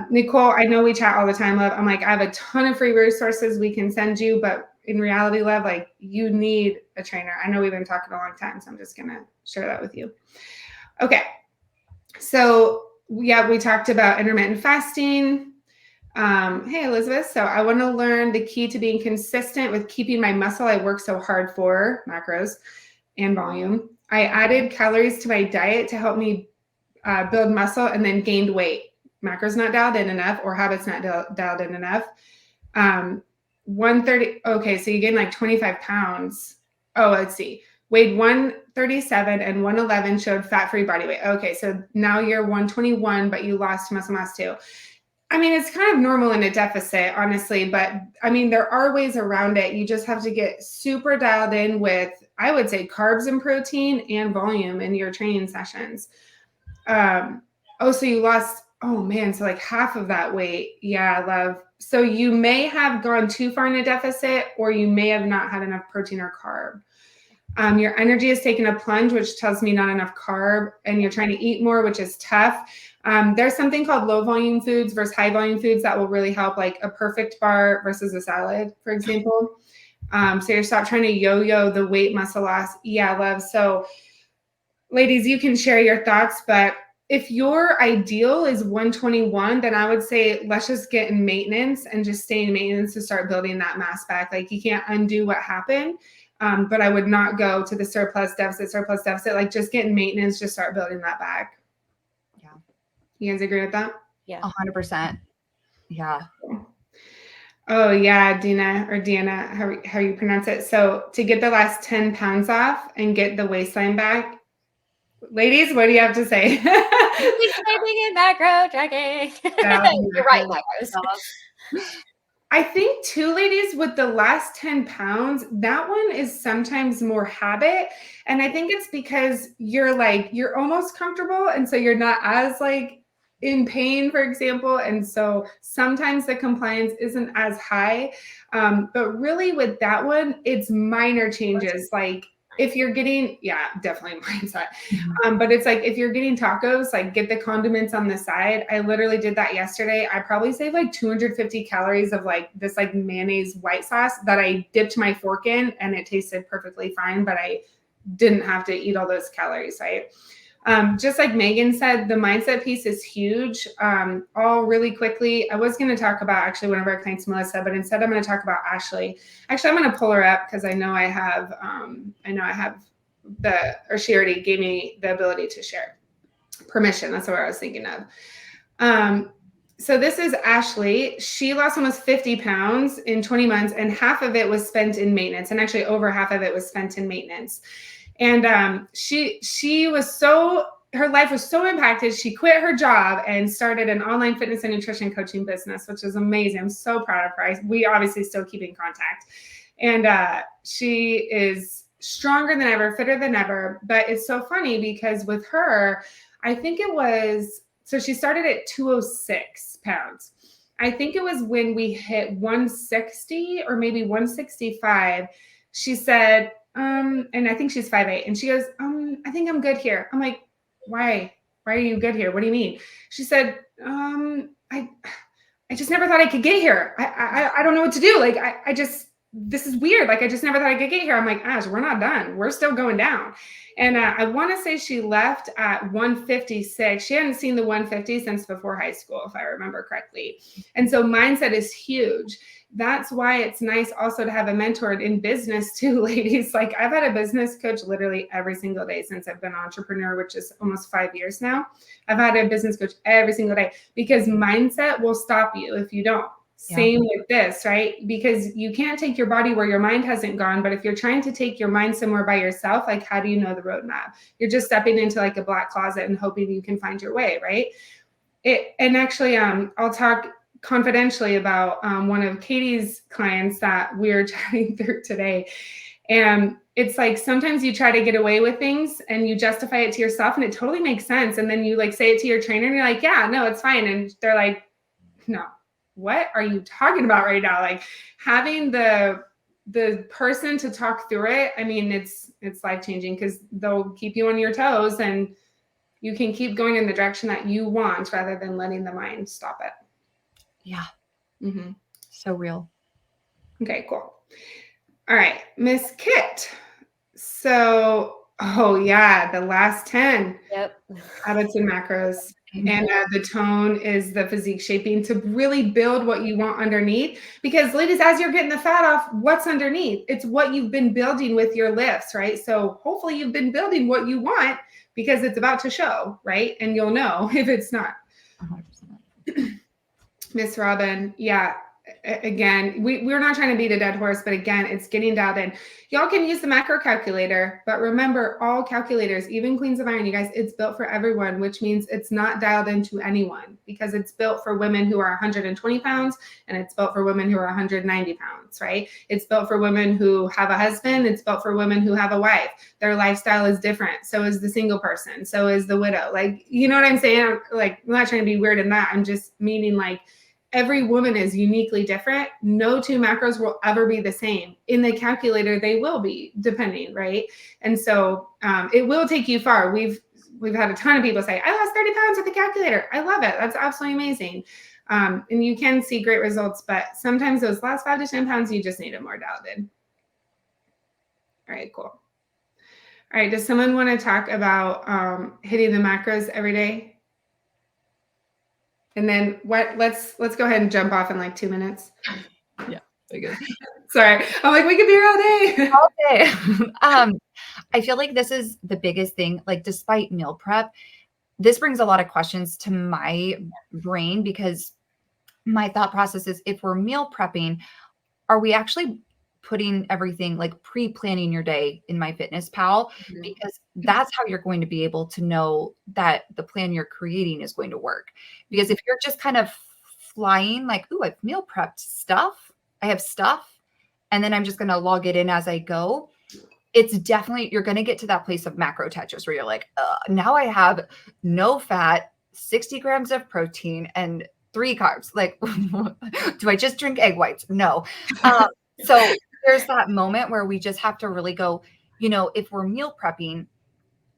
Nicole, I know we chat all the time, love. I'm like, I have a ton of free resources we can send you, but in reality, love, like, you need a trainer. I know we've been talking a long time, so I'm just going to share that with you. Okay. So yeah, we talked about intermittent fasting. Hey, Elizabeth. So I want to learn the key to being consistent with keeping my muscle I work so hard for, macros and volume. I added calories to my diet to help me build muscle, and then gained weight. Macros not dialed in enough, or habits not dialed in enough. 130. Okay, so you gained like 25 pounds. Oh, let's see. Weighed 137 and 111 showed fat-free body weight. Okay, so now you're 121, but you lost muscle mass too. I mean, it's kind of normal in a deficit, honestly, but I mean, there are ways around it. You just have to get super dialed in with, I would say, carbs and protein and volume in your training sessions. So you lost, oh man, so like half of that weight. Yeah, love. So you may have gone too far in a deficit, or you may have not had enough protein or carb. Your energy has taken a plunge, which tells me not enough carb, and you're trying to eat more, which is tough. There's something called low volume foods versus high volume foods that will really help, like a perfect bar versus a salad, for example. So you're stop trying to yo-yo the weight muscle loss. Yeah, love. So ladies, you can share your thoughts, but if your ideal is 121, then I would say let's just get in maintenance and just stay in maintenance to start building that mass back. Like, you can't undo what happened, but I would not go to the surplus deficit. Like, just get in maintenance, just start building that back. You guys agree with that? Yeah. 100%. Yeah. Oh yeah, Dina or Deanna, how you pronounce it. So to get the last 10 pounds off and get the waistline back, ladies, what do you have to say? Reshaping and macro tracking. Yeah, You're right, macros. I think too, ladies, with the last 10 pounds, that one is sometimes more habit. And I think it's because you're almost comfortable. And so you're not as like in pain, for example. And so sometimes the compliance isn't as high. But really with that one, it's minor changes. Like if you're getting, yeah, definitely mindset. But it's like if you're getting tacos, like get the condiments on the side. I literally did that yesterday. I probably saved like 250 calories of like this like mayonnaise white sauce that I dipped my fork in, and it tasted perfectly fine, but I didn't have to eat all those calories, right? Just like Megan said, the mindset piece is huge. All really quickly, I was going to talk about actually one of our clients, Melissa, but instead I'm going to talk about Ashley. Actually, I'm going to pull her up because I know I have or she already gave me the ability to share permission. That's what I was thinking of. So this is Ashley. She lost almost 50 pounds in 20 months, and half of it was spent in maintenance, and actually over half of it was spent in maintenance. And she was her life was so impacted. She quit her job and started an online fitness and nutrition coaching business, which is amazing. I'm so proud of her. We obviously still keep in contact. And she is stronger than ever, fitter than ever. But it's so funny because with her, I think it was, so she started at 206 pounds. I think it was when we hit 160 or maybe 165, she said, and I think she's 5'8", and she goes, I think I'm good here. I'm like, why are you good here? What do you mean? She said, I just never thought I could get here. I don't know what to do. Like, this is weird. Like, I just never thought I could get here. I'm like, Ash, we're not done. We're still going down. And I want to say she left at 156. She hadn't seen the 150 since before high school, if I remember correctly. And so mindset is huge. That's why it's nice also to have a mentor in business too, ladies. Like I've had a business coach literally every single day since I've been an entrepreneur, which is almost 5 years now. I've had a business coach every single day because mindset will stop you if you don't. Same with this, right? Because you can't take your body where your mind hasn't gone. But if you're trying to take your mind somewhere by yourself, like how do you know the roadmap? You're just stepping into like a black closet and hoping you can find your way, right? And actually, I'll talk confidentially about one of Katie's clients that we're chatting through today. And it's like sometimes you try to get away with things and you justify it to yourself and it totally makes sense. And then you like say it to your trainer and you're like, yeah, no, it's fine. And they're like, no. What are you talking about right now? Like having the person to talk through it. I mean, it's life-changing because they'll keep you on your toes and you can keep going in the direction that you want rather than letting the mind stop it. Yeah. Mm-hmm. So real. Okay, cool. All right, Miss Kit. So, oh yeah, the last 10. Yep. Habits and macros. And the tone is the physique shaping to really build what you want underneath. Because ladies, as you're getting the fat off, what's underneath? It's what you've been building with your lifts, right? So hopefully you've been building what you want because it's about to show, right? And you'll know if it's not. 100%. Miss Robin, yeah. Again, we're not trying to beat a dead horse, but again, it's getting dialed in. Y'all can use the macro calculator, but remember all calculators, even Queens of Iron, you guys, it's built for everyone, which means it's not dialed into anyone because it's built for women who are 120 pounds and it's built for women who are 190 pounds, right? It's built for women who have a husband. It's built for women who have a wife. Their lifestyle is different. So is the single person. So is the widow. Like, you know what I'm saying? Like, I'm not trying to be weird in that. I'm just meaning like, every woman is uniquely different. No two macros will ever be the same. In the calculator, they will be, depending, right? And so it will take you far. We've had a ton of people say, I lost 30 pounds with the calculator. I love it. That's absolutely amazing. And you can see great results, but sometimes those last 5 to 10 pounds, you just need it more dialed in. All right, cool. All right, does someone want to talk about hitting the macros every day? And then let's go ahead and jump off in like 2 minutes. Yeah, very good. Sorry. I'm like, we could be here all day. All day. I feel like this is the biggest thing, like despite meal prep, this brings a lot of questions to my brain, because my thought process is, if we're meal prepping, are we actually putting everything, like pre-planning your day in MyFitnessPal? Mhm. Because that's how you're going to be able to know that the plan you're creating is going to work. Because if you're just kind of flying like, ooh, I've meal prepped stuff, I have stuff, and then I'm just going to log it in as I go, it's definitely, you're going to get to that place of macro Tetris where you're like, now I have no fat, 60 grams of protein, and 3 carbs. Like, do I just drink egg whites? No. So there's that moment where we just have to really go, if we're meal prepping,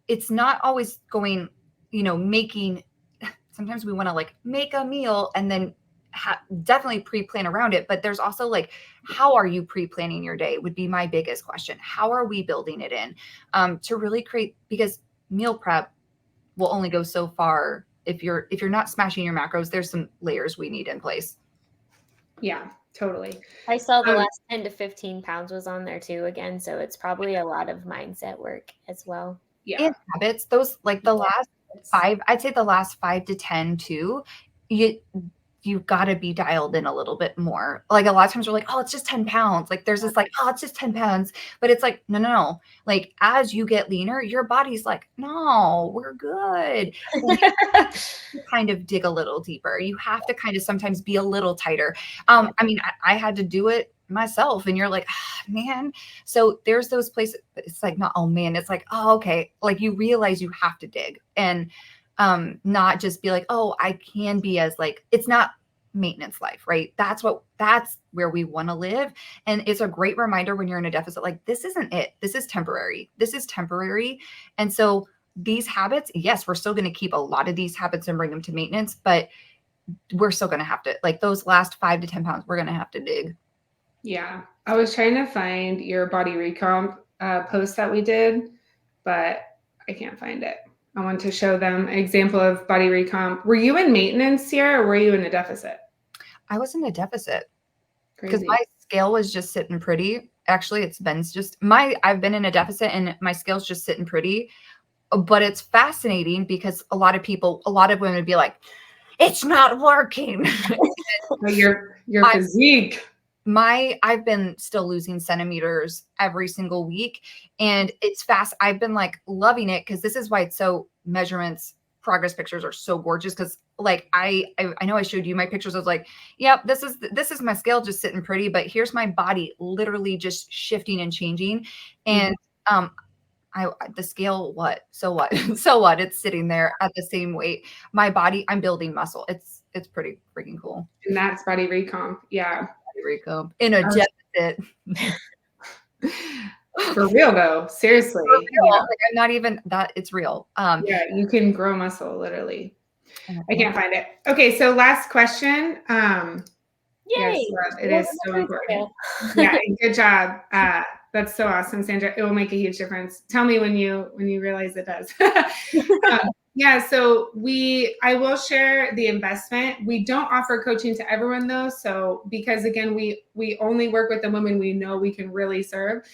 it's not always going, making, sometimes we want to like make a meal and then definitely pre-plan around it. But there's also like, how are you pre-planning your day would be my biggest question. How are we building it in to really create, because meal prep will only go so far. If you're not smashing your macros, there's some layers we need in place. Yeah, totally. I saw the last 10 to 15 pounds was on there too again. So it's probably a lot of mindset work as well. Yeah. And habits, those like the last 5, I'd say the last 5 to 10 too, you've got to be dialed in a little bit more. Like a lot of times we're like, oh, it's just 10 pounds. Like there's this like, oh, it's just 10 pounds. But it's like, no. Like as you get leaner, your body's like, no, we're good. So you kind of dig a little deeper. You have to kind of sometimes be a little tighter. I mean, I had to do it myself, and you're like, man. So there's those places, but it's like, not, oh man, it's like, oh, okay. Like you realize you have to dig, and not just be like, oh, I can be as like, it's not maintenance life, right? That's where we want to live. And it's a great reminder when you're in a deficit, like, this isn't it. This is temporary. And so these habits, yes, we're still going to keep a lot of these habits and bring them to maintenance, but we're still going to have to, like those last 5 to 10 pounds, we're going to have to dig. Yeah. I was trying to find your Body Recomp post that we did, but I can't find it. I want to show them an example of Body Recomp. Were you in maintenance here, or were you in a deficit? I was in a deficit because Crazy. my scale was just sitting pretty. Actually, I've been in a deficit and my scale's just sitting pretty. But it's fascinating because a lot of women would be like, it's not working. Your physique. I've been still losing centimeters every single week, and it's fast. I've been like loving it, because this is why it's so, measurements, progress pictures are so gorgeous. Because like I know I showed you my pictures. I was like, yep, this is my scale just sitting pretty, but here's my body literally just shifting and changing. And the scale, so what? So what? It's sitting there at the same weight. My body, I'm building muscle. It's pretty freaking cool. And that's Body Recomp. Yeah. Body Recomp in a deficit. For real though, seriously. For real. Yeah. Like, I'm not even that, it's real. Yeah, you can grow muscle literally. I can't find it. Okay, so last question. Yay! Yes, it is so important. Yeah, good job. That's so awesome, Sandra. It will make a huge difference. Tell me when you realize it does. Yeah, so I will share the investment. We don't offer coaching to everyone though. So because again, we only work with the women we know we can really serve.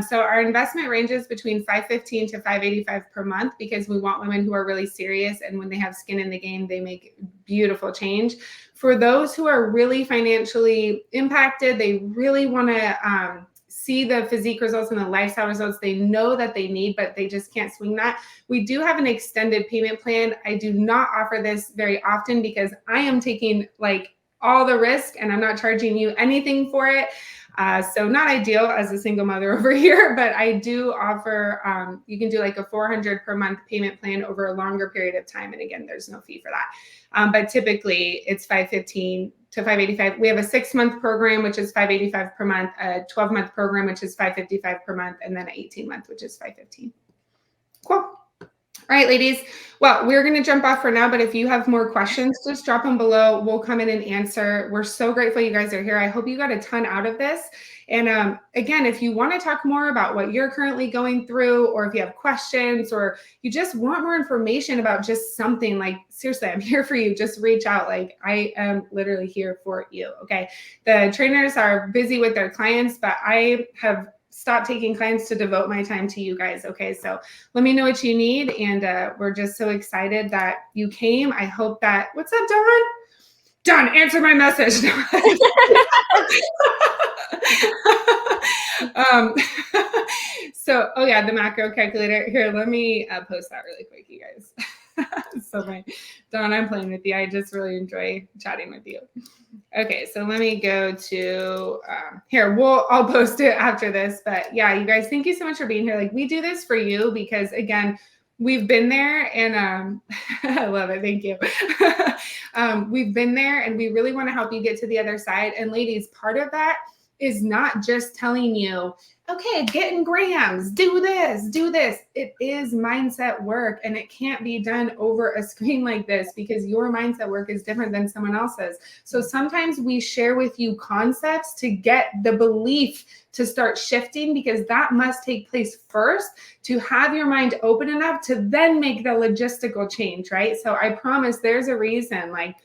So our investment ranges between $515 to $585 per month, because we want women who are really serious, and when they have skin in the game, they make beautiful change. For those who are really financially impacted, they really want to see the physique results and the lifestyle results they know that they need, but they just can't swing that. We do have an extended payment plan. I do not offer this very often because I am taking like all the risk and I'm not charging you anything for it. So not ideal as a single mother over here, but I do offer, you can do like a $400 per month payment plan over a longer period of time. And again, there's no fee for that. But typically it's $515 to $585. We have a 6-month program, which is $585 per month, a 12-month program, which is $555 per month, and then an 18-month, which is $515. Cool. All right, ladies. Well, we're going to jump off for now, but if you have more questions, just drop them below. We'll come in and answer. We're so grateful you guys are here. I hope you got a ton out of this. And again, if you want to talk more about what you're currently going through, or if you have questions, or you just want more information about just something, like seriously, I'm here for you. Just reach out. Like I am literally here for you. Okay. The trainers are busy with their clients, but I have stop taking clients to devote my time to you guys. Okay. So let me know what you need. And we're just so excited that you came. I hope that, what's up, Dawn? Dawn, answer my message. So, oh yeah, the macro calculator. Here, let me post that really quick, you guys. So Dawn, I'm playing with you. I just really enjoy chatting with you. Okay, so let me go to here. I'll post it after this. But yeah, you guys, thank you so much for being here. Like, we do this for you because, again, we've been there, and I love it. Thank you. We've been there, and we really want to help you get to the other side. And ladies, part of that is not just telling you, okay, get in grams, do this, do this. It is mindset work, and it can't be done over a screen like this because your mindset work is different than someone else's. So sometimes we share with you concepts to get the belief to start shifting, because that must take place first to have your mind open enough to then make the logistical change, right? So I promise there's a reason. Like,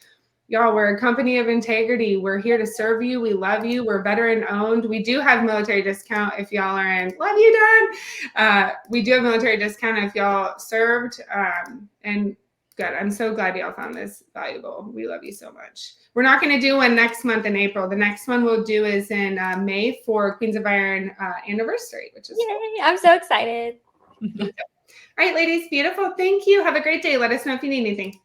y'all, we're a company of integrity. We're here to serve you. We love you. We're veteran owned. We do have military discount if y'all are in. Love you, Don. We do have military discount if y'all served. And good. I'm so glad y'all found this valuable. We love you so much. We're not going to do one next month in April. The next one we'll do is in May for Queens of Iron anniversary, which is Yay, I'm so excited. All right, ladies. Beautiful. Thank you. Have a great day. Let us know if you need anything.